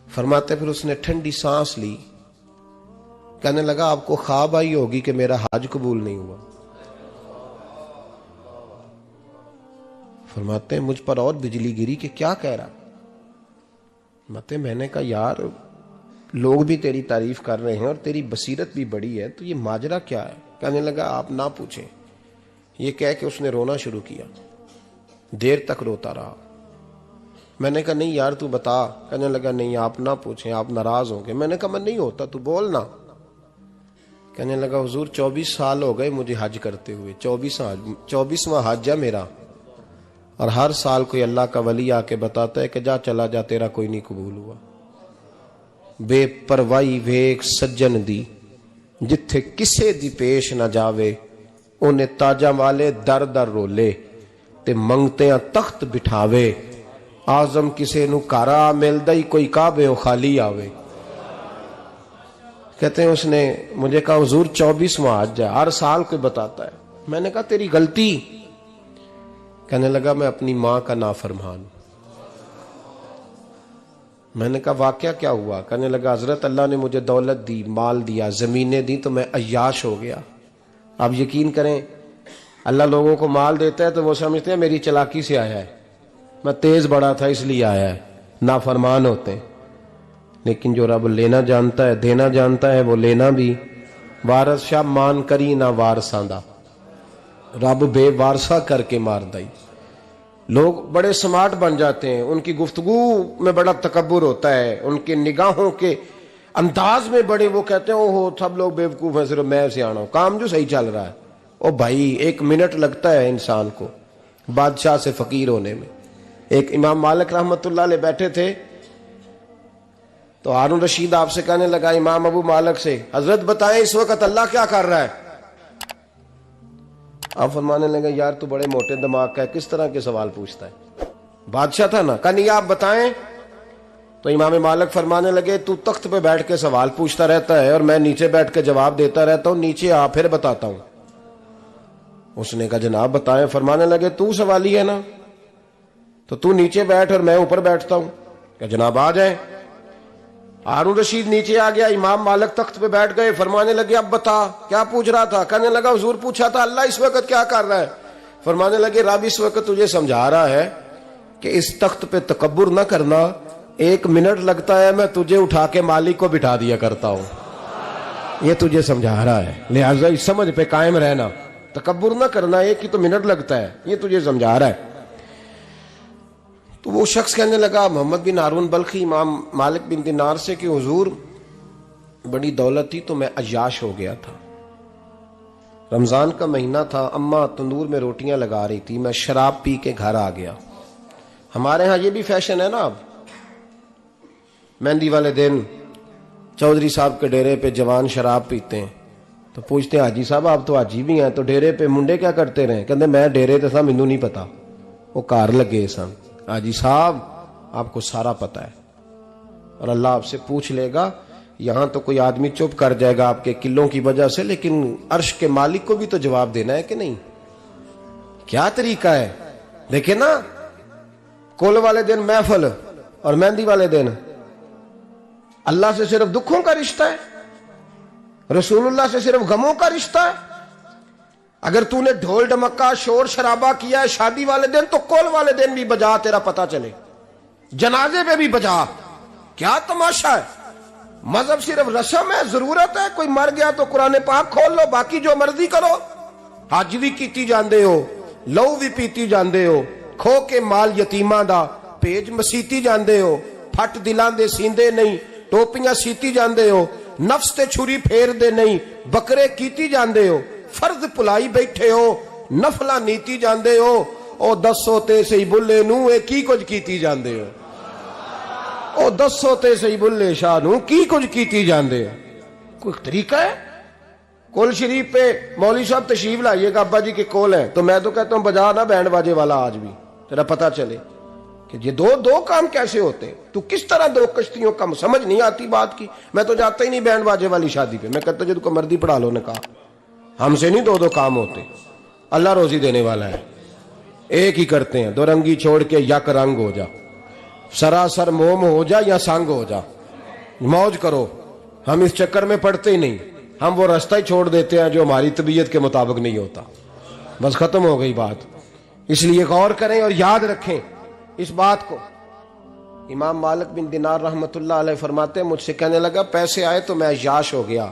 फरमाते फिर उसने ठंडी सांस ली, कहने लगा आपको ख्वाब आई होगी कि मेरा हज कबूल नहीं हुआ। फरमाते मुझ पर और बिजली गिरी कि क्या कह रहा। फरमाते मैंने कहा यार लोग भी तेरी तारीफ कर रहे हैं और तेरी बसीरत भी बड़ी है, तो ये माजरा क्या है। कहने लगा आप ना पूछें। ये कह के उसने रोना शुरू किया। देर तक रोता रहा। मैंने कहा नहीं यार तू बता। कहने लगा नहीं आप ना पूछें, आप नाराज होंगे। मैंने कहा मैं नहीं होता, तू बोल ना। कहने लगा हुजूर 24 साल हो गए मुझे हज करते हुए, 24वां हज है मेरा, और हर साल कोई अल्लाह का वली आके बताता है कि जा चला जा तेरा कोई नहीं कबूल हुआ। बेपरवाही वेख सज्जन दी जिथे किसे दी पेश ना जावे, उन्हें ताजा वाले दर दर रोले ते मंगते तख्त बिठावे। आजम किसे नु कारा मिलदा ही कोई काबे खाली आवे। कहते हैं उसने मुझे कहा हुजूर 24वां हज है, हर साल कोई बताता है। मैंने कहा तेरी गलती। कहने लगा मैं अपनी मां का नाफरमान। मैंने कहा वाकया क्या हुआ। कहने लगा हजरत अल्लाह ने मुझे दौलत दी, माल दिया, जमीनें दी, तो मैं अय्याश हो गया। आप यकीन करें अल्लाह लोगों को माल देता है तो वो समझते हैं मेरी चालाकी से आया है, मैं तेज बड़ा था इसलिए आया है। नाफरमान होते हैं। लेकिन जो रब लेना जानता है, देना जानता है, वो लेना भी। वारस शाह मान करी ना वारसां दा, रब बेवारसा करके मार दई। लोग बड़े स्मार्ट बन जाते हैं, उनकी गुफ्तगू में बड़ा तकब्बुर होता है, उनके निगाहों के अंदाज में बड़े, वो कहते हैं ओहो सब लोग बेवकूफ हैं, सिर्फ मैं सियाना हूं, काम जो सही चल रहा है। ओ भाई 1 मिनट लगता है इंसान को बादशाह से फकीर होने में। एक इमाम मालिक रहमतुल्लाह अलैह बैठे थे तो हारून रशीद आपसे कहने लगा इमाम अबू मालिक से, हजरत बताएं इस वक्त अल्लाह क्या कर रहा है। आप फरमाने लगे यार तू बड़े मोटे दिमाग का है, किस तरह के सवाल पूछता है। बादशाह था ना, कहा नहीं आप बताएं। तो इमाम मालिक फरमाने लगे तू तख्त पे बैठ के सवाल पूछता रहता है और मैं नीचे बैठ के जवाब देता रहता हूं, नीचे आ फिर बताता हूं। उसने कहा जनाब बताएं। फरमाने लगे तू सवाली है ना, तो तू नीचे बैठ और मैं ऊपर बैठता हूं। क्या जनाब आ जाए। हारून रशीद नीचे आ गया, इमाम मालिक तख्त पे बैठ गए। फरमाने लगे अब बता क्या पूछ रहा था। कहने लगा हुजूर पूछा था अल्लाह इस वक्त क्या कर रहा है। फरमाने लगे रब इस वक्त तुझे समझा रहा है कि इस तख्त पे तकब्बुर न करना, 1 मिनट लगता है मैं तुझे उठा के मालिक को बिठा दिया करता हूं। ये तुझे समझा रहा है, लिहाजा इस समझ पे कायम रहना, तकब्बुर न करना, 1 ही तो मिनट लगता है, ये तुझे समझा रहा है। तो वो शख्स कहने लगा मोहम्मद बिन हारून बल्खी इमाम मालिक बिन दिनार से कि हुजूर बड़ी दौलत थी तो मैं अय्याश हो गया था। रमजान का महीना था, अम्मा तंदूर में रोटियां लगा रही थी, मैं शराब पी के घर आ गया। हमारे यहाँ ये भी फैशन है ना, अब मेहंदी वाले दिन चौधरी साहब के डेरे पे जवान शराब पीते हैं तो पूछते हैं हाजी साहब आप तो हाजी भी हैं, तो डेरे पे मुंडे क्या करते रहे। कहते मैं डेरे तो सा मैनू नहीं पता, वो कार लगे सन। हाजी साहब आपको सारा पता है और अल्लाह आपसे पूछ लेगा। यहां तो कोई आदमी चुप कर जाएगा आपके किलों की वजह से, लेकिन अर्श के मालिक को भी तो जवाब देना है कि नहीं। क्या तरीका है देखे ना, कुल वाले दिन महफिल और मेहंदी वाले दिन अल्लाह से सिर्फ दुखों का रिश्ता है, रसूलुल्लाह से सिर्फ गमों का रिश्ता है। अगर तूने ढोल ढमक्का शोर शराबा किया है शादी वाले दिन तो कुल वाले दिन भी बजा, तेरा पता चले, जनाजे पे भी बजा। क्या तमाशा है। मजहब सिर्फ रस्म है, जरूरत है, कोई मर गया तो कुरान पाक खोल लो, बाकी जो मर्जी करो। हज भी कीती जांदे हो, लहू भी पीती जांदे हो, खो के माल यतीमां दा भेज मसीती जांदे हो, फट दिलां दे सींदे नहीं, टोपियां सीती जांदे हो, नफ्स ते छुरी फेर दे नहीं, बकरे कीती जांदे हो, फर्ज भुलाई बैठे हो, नफला नीति जांदे हो, ओ दसो ते सही बुल्ले नू ए की कुछ कीती जांदे हो, ओ दसो ते सही बुल्ले शाह नू की कुछ कीती जांदे हो। कोई तरीका है? कोल शरीफ पे मौलवी साहब तशरीफ लाइएगा, अब्बा जी के कोल है, तो मैं तो कहता हूं बजा ना बैंड बाजे वाला आज भी, तेरा पता चले कि ये दो दो काम कैसे होते हैं। तू किस तरह दो कश्तियों का, समझ नहीं आती बात की। मैं तो जाता ही नहीं बैंड बाजे वाली शादी पे, मैं कहता जो तुमको मर्दी पढ़ा लो। ने कहा हमसे नहीं दो दो काम होते, अल्लाह रोजी देने वाला है, एक ही करते हैं। दो रंगी छोड़ के यक रंग हो जा, सरासर मोम हो जा या संग हो जा, मौज करो। हम इस चक्कर में पड़ते ही नहीं, हम वो रास्ता ही छोड़ देते हैं जो हमारी तबीयत के मुताबिक नहीं होता। बस खत्म हो गई बात। इसलिए गौर करें और याद रखें इस बात को। इमाम मालिक बिन दिनार रहमतुल्लाह अलैह फरमाते हैं, मुझसे कहने लगा पैसे आए तो मैं याश हो गया।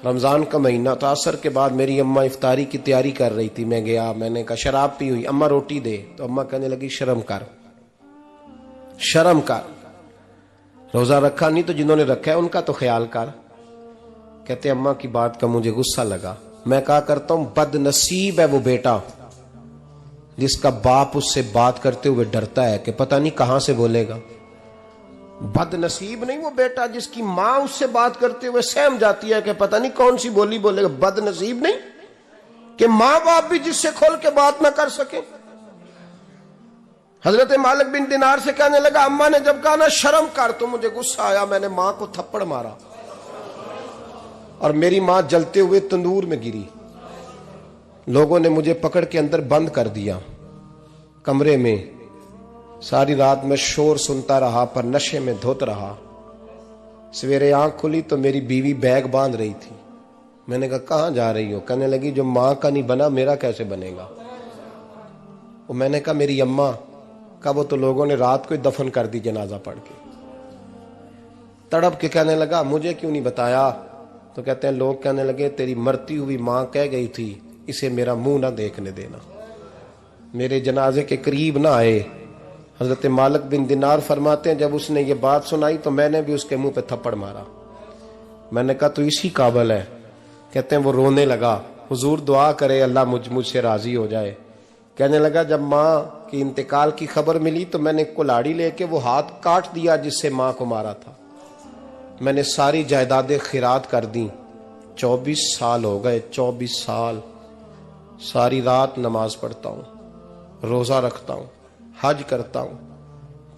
रमजान का महीना था, असर के बाद मेरी अम्मा इफ्तारी की तैयारी कर रही थी, मैं गया, मैंने कहा शराब पी हुई, अम्मा रोटी दे। तो अम्मा कहने लगी शर्म कर, शर्म कर, रोजा रखा नहीं तो जिन्होंने रखा है उनका तो ख्याल कर। कहते अम्मा की बात का मुझे गुस्सा लगा। मैं कहा करता हूं बदनसीब है वो बेटा जिसका बाप उससे बात करते हुए डरता है कि पता नहीं कहां से बोलेगा। बदनसीब नहीं वो बेटा जिसकी मां उससे बात करते हुए सहम जाती है कि पता नहीं कौन सी बोली बोलेगा। बदनसीब नहीं कि मां बाप भी जिससे खोल के बात ना कर सके। हजरत मालिक बिन दिनार से कहने लगा, अम्मा ने जब कहा ना शर्म कर, तो मुझे गुस्सा आया, मैंने मां को थप्पड़ मारा और मेरी मां जलते हुए तंदूर में गिरी। लोगों ने मुझे पकड़ के अंदर बंद कर दिया कमरे में। सारी रात मैं शोर सुनता रहा पर नशे में धुत रहा। सवेरे आंख खुली तो मेरी बीवी बैग बांध रही थी। मैंने कहा कहां जा रही हो? कहने लगी जो मां का नहीं बना मेरा कैसे बनेगा। वो मैंने कहा मेरी अम्मा का, वो तो लोगों ने रात को ही दफन कर दी जनाजा पढ़ के। तड़प के कहने लगा मुझे क्यों नहीं बताया? तो कहते हैं लोग कहने लगे तेरी मरती हुई मां कह गई थी इसे मेरा मुंह ना देखने देना, मेरे जनाजे के करीब ना आए। हजरत मालिक बिन दिनार फरमाते हैं जब उसने ये बात सुनाई तो मैंने भी उसके मुंह पे थप्पड़ मारा। मैंने कहा तू इसी काबिल है। कहते हैं वो रोने लगा, हुजूर दुआ करे अल्लाह मुझसे राजी हो जाए। कहने लगा जब मां की इंतकाल की खबर मिली तो मैंने कुल्हाड़ी लेके वो हाथ काट दिया जिससे मां को मारा था। मैंने सारी जायदादें खिरात कर दी। 24 साल हो गए, 24 साल। सारी रात नमाज पढ़ता हूँ, रोजा रखता हूँ, हज करता हूँ,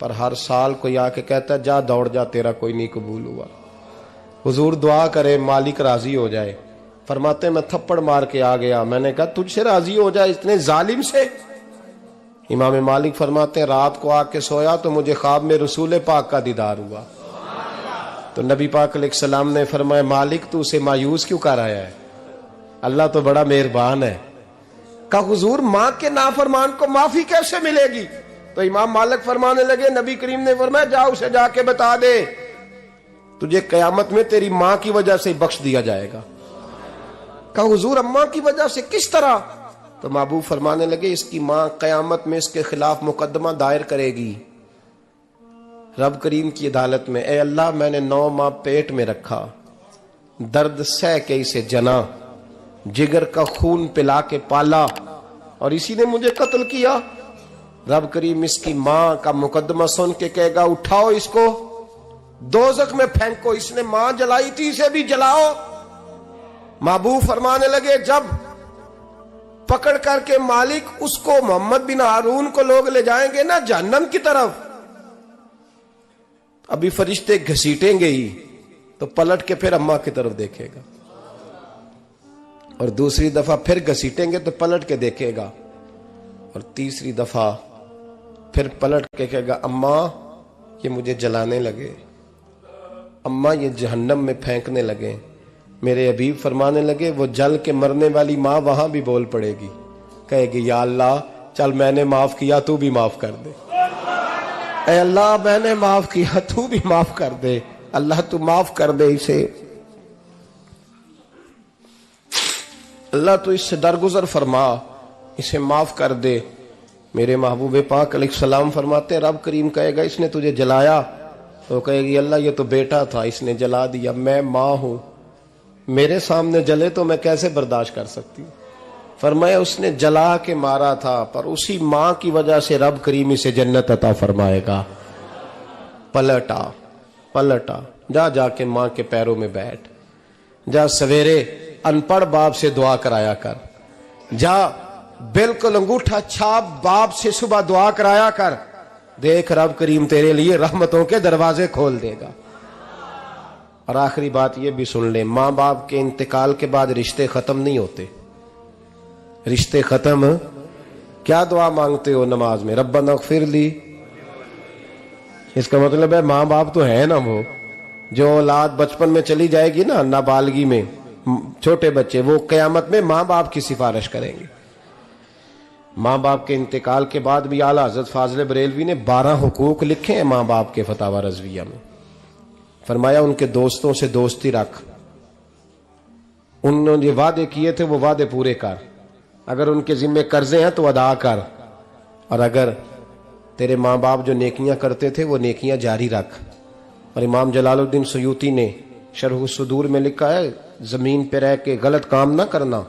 पर हर साल कोई आके कहता है जा दौड़ जा तेरा कोई नहीं कबूल हुआ। हुजूर दुआ करे मालिक राजी हो जाए। फरमाते मैं थप्पड़ मार के आ गया। मैंने कहा तुझसे राजी हो जाए इतने जालिम से? इमाम मालिक फरमाते रात को आके सोया तो मुझे ख्वाब में रसूल पाक का दीदार हुआ। तो नबी पाक अलैहिस्सलाम ने फरमाया मालिक तू उसे मायूस क्यों कर आया है? अल्लाह तो बड़ा मेहरबान है। कहा हुजूर मां के नाफरमान को माफी कैसे मिलेगी? तो इमाम मालिक फरमाने लगे नबी करीम ने फरमाया जा उसे जाके बता दे तुझे कयामत में तेरी मां की वजह से बख्श दिया जाएगा। कहा हुजूर अम्मा की वजह से किस तरह? तो महबूब फरमाने लगे इसकी मां कयामत में इसके खिलाफ मुकदमा दायर करेगी रब करीम की अदालत में। ए अल्लाह मैंने 9 माह पेट में रखा, दर्द सह के इसे जना, जिगर का खून पिला के पाला और इसी ने मुझे कत्ल किया। रब करीम इसकी मां का मुकदमा सुन के कहेगा उठाओ इसको दोजख में फेंको, इसने मां जलाई थी इसे भी जलाओ। महबूब फरमाने लगे जब पकड़ करके मालिक उसको मोहम्मद बिन हारून को लोग ले जाएंगे ना जहन्नम की तरफ, अभी फरिश्ते घसीटेंगे ही तो पलट के फिर अम्मा की तरफ देखेगा और दूसरी दफा फिर घसीटेंगे तो पलट के देखेगा और तीसरी दफा फिर पलट के कहेगा अम्मा ये मुझे जलाने लगे, अम्मा ये जहन्नम में फेंकने लगे। मेरे हबीब फरमाने लगे वो जल के मरने वाली मां वहां भी बोल पड़ेगी, कहेगी या अल्लाह चल मैंने माफ किया तू भी माफ कर दे। ऐ अल्लाह मैंने माफ किया तू भी माफ कर दे, अल्लाह तू माफ कर दे इसे, अल्लाह तू इससे दरगुजर फरमा, इसे माफ कर दे। मेरे महबूब पाक अलैहिस्सलाम फरमाते रब करीम कहेगा इसने तुझे जलाया, तो कहेगी अल्लाह ये तो बेटा था इसने जला दिया, मैं मां हूं, मेरे सामने जले तो मैं कैसे बर्दाश्त कर सकती हूं। फरमाया उसने जला के मारा था, पर उसी मां की वजह से रब करीम इसे जन्नत अता फरमाएगा। पलटा पलटा, जा जाके मां के पैरों में बैठ, जा सवेरे अनपढ़ बाप से दुआ कराया कर, जा बिल्कुल अंगूठा छाप बाप से सुबह दुआ कराया कर, देख रब करीम तेरे लिए रहमतों के दरवाजे खोल देगा। और आखिरी बात ये भी सुन ले, मां बाप के इंतकाल के बाद रिश्ते खत्म नहीं होते। रिश्ते खत्म, क्या दुआ मांगते हो नमाज में? रब्बना इग़फिर ली। इसका मतलब है मां बाप तो है ना, वो जो औलाद बचपन में चली जाएगी ना, नाबालगी में, छोटे बच्चे, वो कयामत में मां बाप की सिफारिश करेंगे। मां बाप के इंतकाल के बाद भी आला हजरत फाजिल बरेलवी ने 12 हुकूक लिखे हैं मां बाप के फतावा रज़विया में। फरमाया उनके दोस्तों से दोस्ती रख, उन्होंने वादे किए थे वो वादे पूरे कर, अगर उनके जिम्मे कर्जे हैं तो अदा कर, और अगर तेरे माँ बाप जो नेकियां करते थे वो नेकियां जारी रख। और इमाम जलालुद्दीन सयूती ने शरह सुदूर में लिखा है, जमीन पे रह के गलत काम ना करना,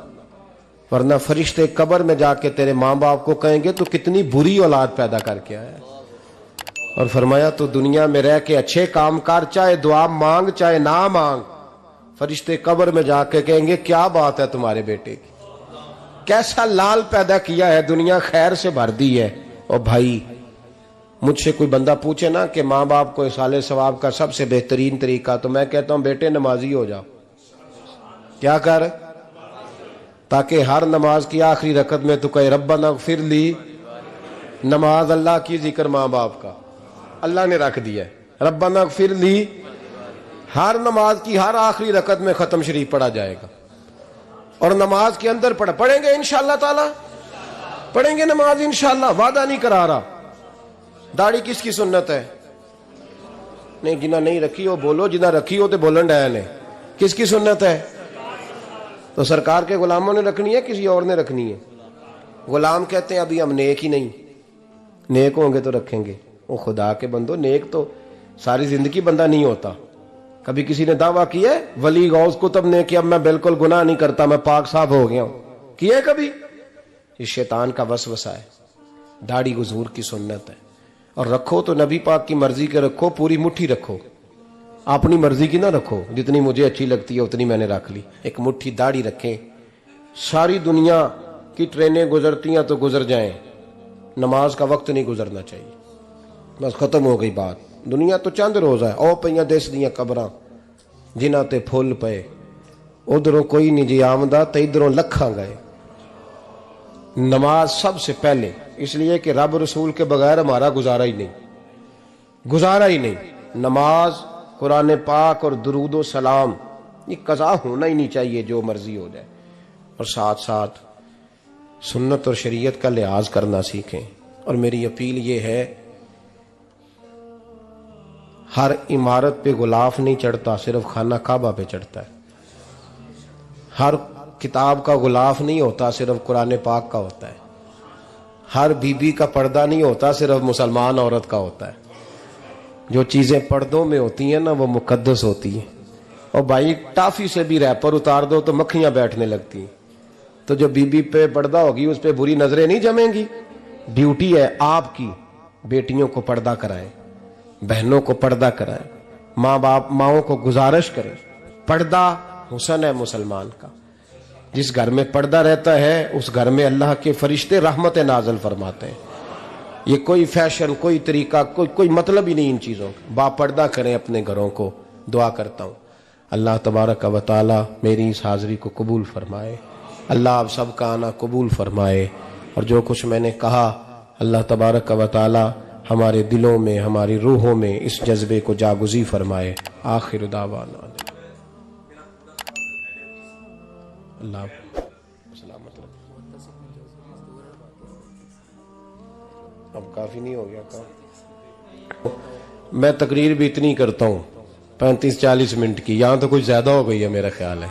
वरना फरिश्ते कब्र में जाके तेरे माँ बाप को कहेंगे तो कितनी बुरी औलाद पैदा करके आया। और फरमाया तो दुनिया में रह के अच्छे काम कर, चाहे दुआ मांग चाहे ना मांग, फरिश्ते कब्र में जाके कहेंगे क्या बात है तुम्हारे बेटे की, कैसा लाल पैदा किया है, दुनिया खैर से भर दी है। और भाई मुझसे कोई बंदा पूछे ना कि माँ बाप को इसाले सवाब का सबसे बेहतरीन तरीका, तो मैं कहता हूं बेटे नमाजी हो जाओ। क्या कर, ताकि हर नमाज की आखिरी रकत में तो कहे रब्बना इग़फिर ली। नमाज अल्लाह की, जिक्र माँ बाप का, अल्लाह ने रख दिया है। रब्बना इग़फिर ली हर नमाज की हर आखिरी रकत में खत्म शरीफ पढ़ा जाएगा। और नमाज के अंदर पढ़ेंगे इंशाअल्लाह ताला, पढ़ेंगे नमाज इंशाअल्लाह, वादा नहीं करा रहा। दाढ़ी किसकी सुन्नत है? नहीं, जिन्हें नहीं रखी हो बोलो, जिन्हें रखी हो तो बोलन डाया ने। किसकी सुन्नत है? तो सरकार के गुलामों ने रखनी है, किसी और ने रखनी है? गुलाम कहते हैं अभी हम नेक ही नहीं, नेक होंगे तो रखेंगे। वो खुदा के बंदो, नेक तो सारी जिंदगी बंदा नहीं होता। कभी किसी ने दावा किया है वली गौस कुतुब ने कि अब मैं बिल्कुल गुनाह नहीं करता, मैं पाक साफ हो गया हूं? किया कभी? ये शैतान का वसवसा है। दाढ़ी हुजूर की सुन्नत है, और रखो तो नबी पाक की मर्जी के रखो, पूरी मुट्ठी रखो, अपनी मर्जी की ना रखो। जितनी मुझे अच्छी लगती है उतनी मैंने रख ली। एक मुट्ठी दाढ़ी रखें, सारी दुनिया की ट्रेनें गुजरती हैं तो गुजर जाएं, नमाज का वक्त नहीं गुजरना चाहिए। बस खत्म हो गई बात। दुनिया तो चंद रोज है, ओ पईयां देश दियां कबरां जिन्हां ते फुल पे, उधरों कोई नहीं जी आमदा तो इधरों लखां गए। नमाज सबसे पहले, इसलिए कि रब रसूल के बगैर हमारा गुजारा ही नहीं, गुजारा ही नहीं। नमाज, कुरान पाक और दुरूद सलाम, ये कज़ा होना ही नहीं चाहिए, जो मर्जी हो जाए। और साथ साथ सुन्नत और शरीयत का लिहाज करना सीखें। और मेरी अपील ये है, हर इमारत पे गुलाफ नहीं चढ़ता, सिर्फ खाना काबा पे चढ़ता है। हर किताब का गुलाफ नहीं होता, सिर्फ कुरान पाक का होता है। हर बीबी का पर्दा नहीं होता, सिर्फ मुसलमान औरत का होता है। जो चीजें पर्दों में होती हैं ना, वो मुकद्दस होती हैं। और भाई टाफी से भी रैपर उतार दो तो मक्खियां बैठने लगती हैं। तो जो बीबी पे पर्दा होगी उस पे बुरी नजरें नहीं जमेंगी। ड्यूटी है आपकी, बेटियों को पर्दा कराएं, बहनों को पर्दा कराएं, माँ बाप माओं को गुजारिश करें। पर्दा हुस्न है मुसलमान का। जिस घर में पर्दा रहता है उस घर में अल्लाह के फरिश्ते रहमत नाज़िल फरमाते हैं। ये कोई फैशन, कोई तरीका, कोई मतलब ही नहीं इन चीज़ों का। बापर्दा करें अपने घरों को। दुआ करता हूँ अल्लाह तबारक व तआला मेरी इस हाज़िरी को कबूल फरमाए। अल्लाह आप सबका आना कबूल फरमाए। और जो कुछ मैंने कहा, अल्लाह तबारक व तआला हमारे दिलों में, हमारी रूहों में इस जज्बे को जागुज़ी फरमाए। आखिर दावाना अल्लाह सलामत रखे। अब काफी नहीं हो गया काम? मैं तकरीर भी इतनी करता हूँ 35-40 मिनट की, यहाँ तो कुछ ज्यादा हो गई है मेरा ख्याल है।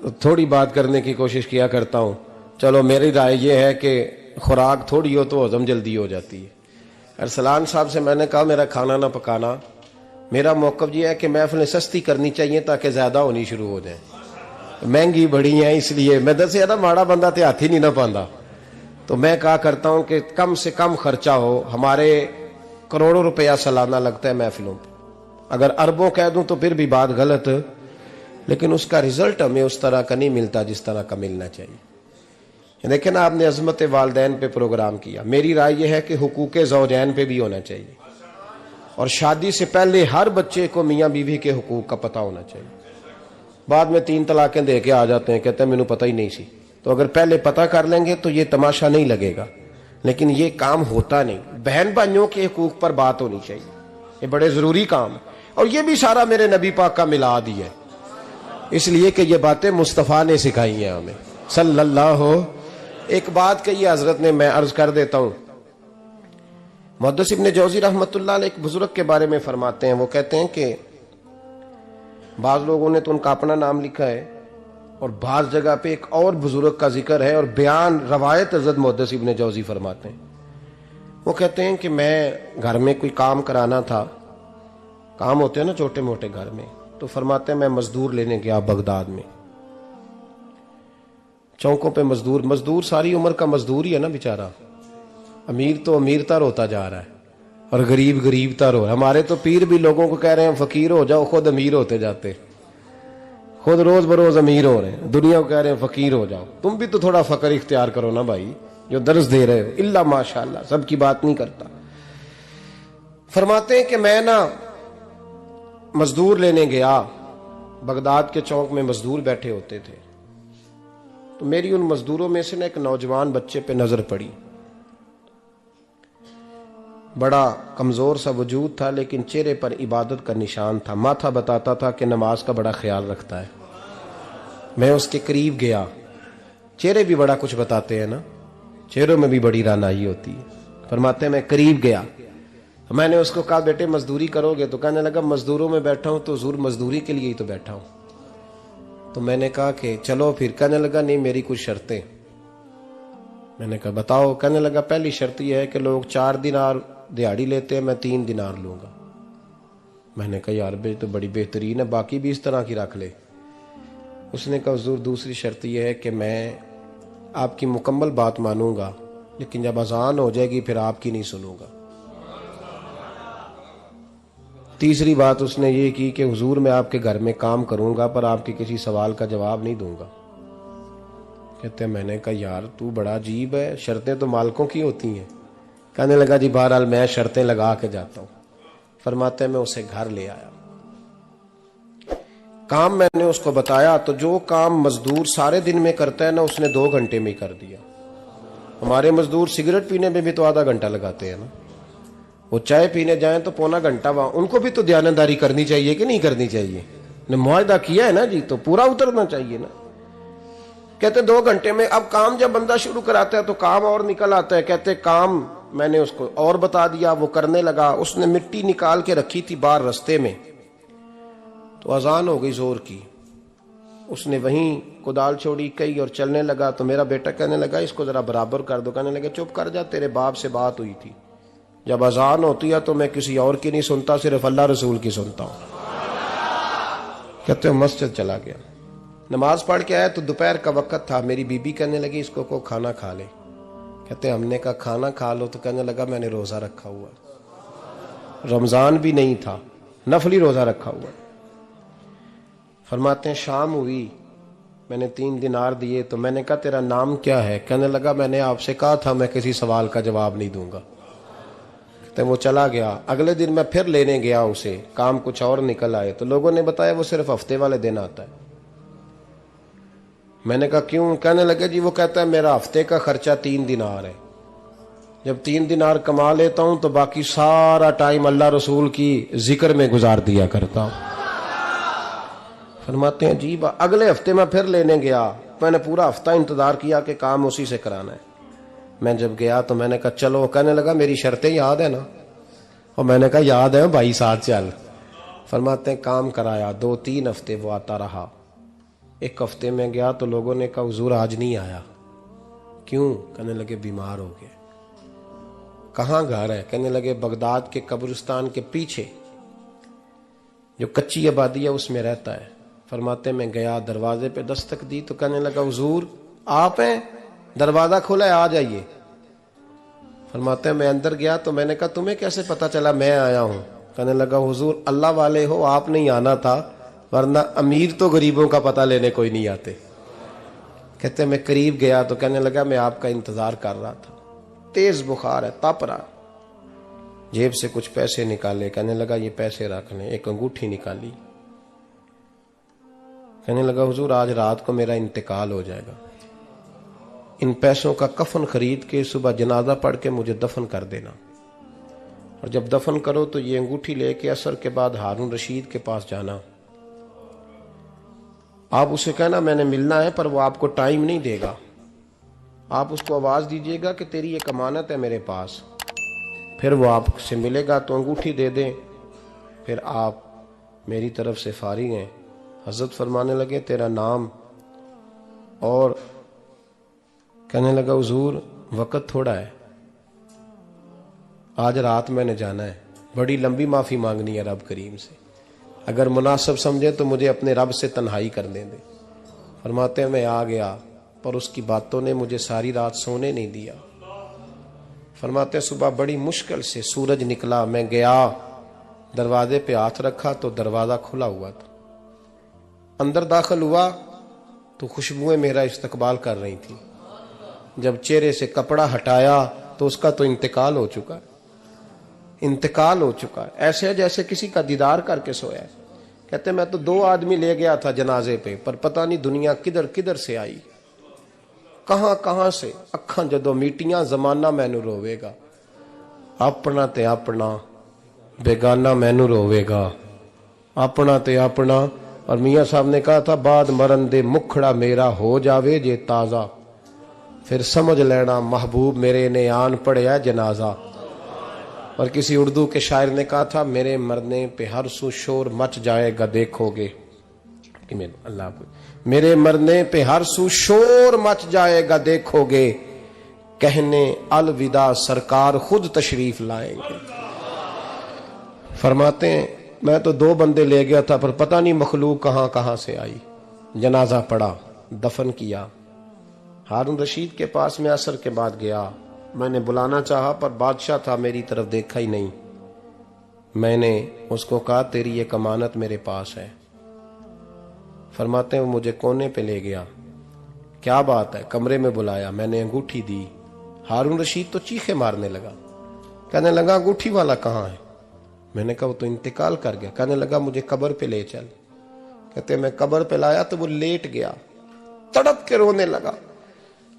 तो थोड़ी बात करने की कोशिश किया करता हूँ। चलो मेरी राय ये है कि खुराक थोड़ी हो तो हजम जल्दी हो जाती है। अरसलान साहब से मैंने कहा मेरा खाना ना पकाना। मेरा मौक़िफ़ ये है कि महफ़िलें सस्ती करनी चाहिए ताकि ज़्यादा होनी शुरू हो जाए। महंगी बड़ी है, इसलिए मैं दसिया ना माड़ा बंदा तो हाथ ही नहीं ना पाता। तो मैं कहा करता हूं कि कम से कम खर्चा हो। हमारे करोड़ों रुपया सालाना लगता है महफिलों पर, अगर अरबों कह दूं तो फिर भी बात गलत, लेकिन उसका रिजल्ट हमें उस तरह का नहीं मिलता जिस तरह का मिलना चाहिए। लेकिन आपने अजमत वालदैन पे प्रोग्राम किया। मेरी राय यह है कि हुकूक ज़ौजैन पे भी होना चाहिए, और शादी से पहले हर बच्चे को मियाँ बीवी के हुकूक का पता होना चाहिए। बाद में 3 तलाकें दे के आ जाते हैं, कहते हैं मैंने पता ही नहीं सी। तो अगर पहले पता कर लेंगे तो ये तमाशा नहीं लगेगा, लेकिन ये काम होता नहीं। बहन भाइयों के हुकूक पर बात होनी चाहिए, ये बड़े जरूरी काम है। और ये भी सारा मेरे नबी पाक का मिलाद ही है, इसलिए कि ये बातें मुस्तफ़ा ने सिखाई हैं हमें सल्लल्लाहु। एक बात कही हजरत ने, मैं अर्ज कर देता हूं। मुहद्दिस इब्न जौज़ी रहमतुल्लाह अलैह एक बुजुर्ग के बारे में फरमाते हैं, वो कहते हैं कि बाज लोगों ने तो उनका अपना नाम लिखा है, और बाज जगह पे एक और बुजुर्ग का जिक्र है, और बयान रवायत हज़रत मुहद्दिस इब्न जौज़ी फरमाते हैं। वो कहते हैं कि मैं घर में कोई काम कराना था, काम होते हैं ना छोटे मोटे घर में, तो फरमाते हैं मैं मजदूर लेने गया बगदाद में। चौकों पे मजदूर, मजदूर सारी उम्र का मजदूर ही है ना बेचारा। अमीर तो अमीरतर होता जा रहा है और गरीब गरीबतर हो। हमारे तो पीर भी लोगों को कह रहे हैं फकीर हो जाओ, खुद अमीर होते जाते, खुद रोज बरोज अमीर हो रहे हैं, दुनिया को कह रहे हैं फकीर हो जाओ। तुम भी तो थोड़ा फकर इख्तियार करो ना भाई, जो दर्ज दे रहे हो। इल्ला माशाअल्लाह, सबकी बात नहीं करता। फरमाते हैं कि मैं ना मजदूर लेने गया, बगदाद के चौक में मजदूर बैठे होते थे, तो मेरी उन मजदूरों में से ना एक नौजवान बच्चे पे नजर पड़ी। बड़ा कमजोर सा वजूद था, लेकिन चेहरे पर इबादत का निशान था। माथा बताता था कि नमाज का बड़ा ख्याल रखता है। मैं उसके करीब गया, चेहरे भी बड़ा कुछ बताते हैं ना, चेहरों में भी बड़ी रानाई होती है। फरमाते हैं मैं करीब गया, मैंने उसको कहा बेटे मजदूरी करोगे? तो कहने लगा मजदूरों में बैठा हूं तो हुजूर मजदूरी के लिए ही तो बैठा हूं। तो मैंने कहा कि चलो फिर। कहने लगा नहीं मेरी कुछ शर्तें। मैंने कहा बताओ? कहने लगा पहली शर्त यह है कि लोग 4 दिनार दिहाड़ी लेते हैं, मैं 3 दिनार लूंगा। मैंने कहा यार बे तो बड़ी बेहतरीन है, बाकी भी इस तरह की रख ले। उसने कहा हुजूर दूसरी शर्त यह है कि मैं आपकी मुकम्मल बात मानूंगा, लेकिन जब अजान हो जाएगी फिर आपकी नहीं सुनूंगा। तीसरी बात उसने ये की कि हुजूर मैं आपके घर में काम करूंगा पर आपके किसी सवाल का जवाब नहीं दूंगा। कहते हैं मैंने कहा यार तू बड़ा अजीब है, शर्तें तो मालिकों की होती हैं। कहने लगा जी बहरहाल मैं शर्तें लगा के जाता हूं। फरमाते मैं उसे घर ले आया, काम मैंने उसको बताया, तो जो काम मजदूर सारे दिन में करता है ना, उसने 2 घंटे में कर दिया। हमारे मजदूर सिगरेट पीने में भी तो आधा घंटा लगाते हैं ना, वो चाय पीने जाएं तो पौना घंटा वहां। उनको भी तो दयानतदारी करनी चाहिए कि नहीं करनी चाहिए? ने मुआहदा किया है ना जी, तो पूरा उतरना चाहिए ना। कहते 2 घंटे में। अब काम जब बंदा शुरू कराता है तो काम और निकल आता है। कहते काम मैंने उसको और बता दिया, वो करने लगा। उसने मिट्टी निकाल के रखी थी बाहर रास्ते में, तो अजान हो गई जोर की। उसने वहीं कुदाल छोड़ी कई और चलने लगा। तो मेरा बेटा कहने लगा इसको जरा बराबर कर दो। कहने लगे चुप कर जा, तेरे बाप से बात हुई थी, जब अजान होती है तो मैं किसी और की नहीं सुनता, सिर्फ अल्लाह रसूल की सुनता हूं। कहते हो मस्जिद चला गया, नमाज पढ़ के आया तो दोपहर का वक्त था। मेरी बीबी कहने लगी इसको को खाना खा ले। कहते हमने कहा खाना खा लो, तो कहने लगा मैंने रोजा रखा हुआ, रमजान भी नहीं था, नफली रोजा रखा हुआ। फरमाते हैं शाम हुई, मैंने 3 दिनार दिए, तो मैंने कहा तेरा नाम क्या है? कहने लगा मैंने आपसे कहा था मैं किसी सवाल का जवाब नहीं दूंगा। कहते वो चला गया। अगले दिन मैं फिर लेने गया उसे, काम कुछ और निकल आए, तो लोगों ने बताया वो सिर्फ हफ्ते वाले दिन आता है। मैंने कहा क्यों? कहने लगे जी वो कहता है मेरा हफ्ते का खर्चा 3 दिनार है, जब 3 दिनार कमा लेता हूं तो बाकी सारा टाइम अल्लाह रसूल की जिक्र में गुजार दिया करता हूं। फरमाते हैं जी अगले हफ्ते मैं फिर लेने गया, मैंने पूरा हफ्ता इंतजार किया कि काम उसी से कराना है। मैं जब गया तो मैंने कहा चलो। कहने लगा मेरी शर्तें याद है ना? और मैंने कहा याद है भाई, साथ चल। फरमाते हैं काम कराया, 2-3 हफ्ते वो आता रहा। 1 हफ्ते में गया तो लोगों ने कहा हुजूर आज नहीं आया। क्यों? कहने लगे बीमार हो गए। कहाँ घर है? कहने लगे बगदाद के कब्रिस्तान के पीछे जो कच्ची आबादी है उसमें रहता है। फरमाते मैं गया, दरवाजे पे दस्तक दी तो कहने लगा हुजूर आप हैं? दरवाजा खोला है, आ जाइए। फरमाते मैं अंदर गया तो मैंने कहा तुम्हें कैसे पता चला मैं आया हूं? कहने लगा हुजूर अल्लाह वाले हो, आप नहीं आना था, वरना अमीर तो गरीबों का पता लेने कोई नहीं आते। कहते मैं करीब गया तो कहने लगा मैं आपका इंतजार कर रहा था, तेज बुखार है, तप रहा। जेब से कुछ पैसे निकाले, कहने लगा ये पैसे रख लें। एक अंगूठी निकाली, कहने लगा हुजूर आज रात को मेरा इंतकाल हो जाएगा, इन पैसों का कफन खरीद के सुबह जनाजा पढ़ के मुझे दफन कर देना, और जब दफन करो तो ये अंगूठी लेके असर के बाद हारून रशीद के पास जाना। आप उसे कहना मैंने मिलना है, पर वो आपको टाइम नहीं देगा। आप उसको आवाज दीजिएगा कि तेरी एक अमानत है मेरे पास, फिर वो आपसे मिलेगा तो अंगूठी दे दें, फिर आप मेरी तरफ से फारिग हैं। हजरत फरमाने लगे तेरा नाम? और कहने लगा हुजूर वक्त थोड़ा है, आज रात मैंने जाना है, बड़ी लंबी माफी मांगनी है रब करीम से, अगर मुनासिब समझे तो मुझे अपने रब से तन्हाई करने दे। फरमाते मैं आ गया, पर उसकी बातों ने मुझे सारी रात सोने नहीं दिया। फरमाते सुबह बड़ी मुश्किल से सूरज निकला, मैं गया, दरवाजे पे हाथ रखा तो दरवाजा खुला हुआ था। अंदर दाखिल हुआ तो खुशबुएं मेरा इस्तकबाल कर रही थी। जब चेहरे से कपड़ा हटाया तो उसका तो इंतकाल हो चुका है, इंतकाल हो चुका है। ऐसे है जैसे किसी का दीदार करके सोया है। कहते मैं तो 2 आदमी ले गया था जनाजे पे, पर पता नहीं दुनिया किधर किधर से आई, कहां कहां से। अखां जदों मीटियां जमाना मैनू रोवेगा, अपना ते अपना बेगाना मैनू रोवेगा, अपना ते अपना। और मियां साहब ने कहा था बाद मरन दे मुखड़ा मेरा हो जावे जे ताजा, फिर समझ लेना महबूब मेरे ने आन पड़िया जनाजा। और किसी उर्दू के शायर ने कहा था मेरे मरने पे हर सू शोर मच जाएगा देखोगे कि अल्लाह को, मेरे मरने पे हर सू शोर मच जाएगा देखोगे, कहने अलविदा सरकार खुद तशरीफ लाएंगे। फरमाते हैं मैं तो 2 बंदे ले गया था, पर पता नहीं मखलूक कहां कहां से आई। जनाजा पड़ा, दफन किया। हारून रशीद के पास में असर के बाद गया, मैंने बुलाना चाहा पर बादशाह था, मेरी तरफ देखा ही नहीं। मैंने उसको कहा तेरी एक अमानत मेरे पास है। फरमाते हैं वो मुझे कोने पे ले गया, क्या बात है, कमरे में बुलाया, मैंने अंगूठी दी। हारून रशीद तो चीखे मारने लगा, कहने लगा अंगूठी वाला कहाँ है? मैंने कहा वो तो इंतकाल कर गया। कहने लगा मुझे कब्र पे ले चल। कहते मैं कब्र पे लाया तो वो लेट गया, तड़प के रोने लगा।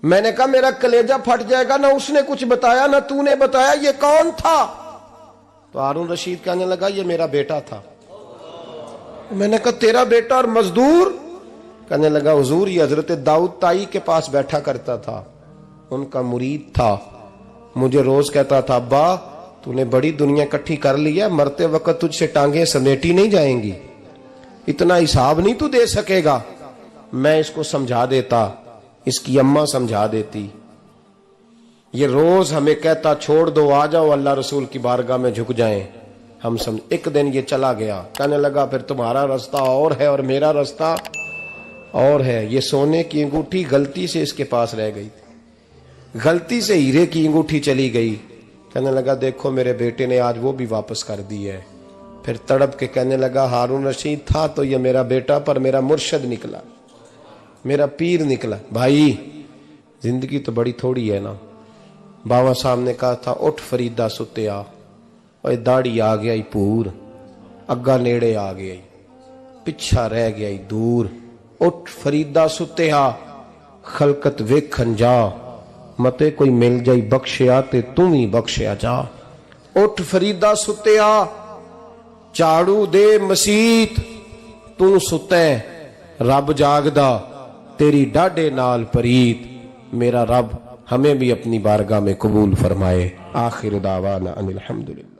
मैंने कहा मेरा कलेजा फट जाएगा, ना उसने कुछ बताया ना तूने बताया, ये कौन था? तो हारून रशीद कहने लगा ये मेरा बेटा था। मैंने कहा तेरा बेटा और मजदूर? कहने लगा हुजूर ये हजरत दाऊद ताई के पास बैठा करता था, उनका मुरीद था, मुझे रोज कहता था अब्बा तूने बड़ी दुनिया इकट्ठी कर ली है, मरते वक्त तुझसे टांगे समेटी नहीं जाएंगी, इतना हिसाब नहीं तू दे सकेगा। मैं इसको समझा देता, इसकी अम्मा समझा देती। ये रोज हमें कहता छोड़ दो, आ जाओ अल्लाह रसूल की बारगाह में झुक जाएं, हम समझ। एक दिन ये चला गया, कहने लगा फिर तुम्हारा रास्ता और है और मेरा रास्ता और है। ये सोने की अंगूठी गलती से इसके पास रह गई थी, गलती से हीरे की अंगूठी चली गई। कहने लगा देखो मेरे बेटे ने आज वो भी वापस कर दी है। फिर तड़प के कहने लगा हारून रशीद था तो ये मेरा बेटा, पर मेरा मुर्शद निकला, मेरा पीर निकला। भाई जिंदगी तो बड़ी थोड़ी है ना। बाबा साहब ने कहा था उठ फरीदा सुत्या, और दाढ़ी आ गया पूर, अग्गा नेड़े आ गया, पिछा रह गया दूर। उठ फरीदा सुत्या खलकत वेखन जा, मते कोई मिल जाई बख्शिया ते तू भी बख्शिया जा। उठ फरीदा सुत्या झाड़ू दे मसीत, तू सुते रब जागदा, तेरी डाडे नाल परीत। मेरा रब हमें भी अपनी बारगाह में कबूल फरमाए। आखिर दावाना अनिल हम्दुलिल्लाह।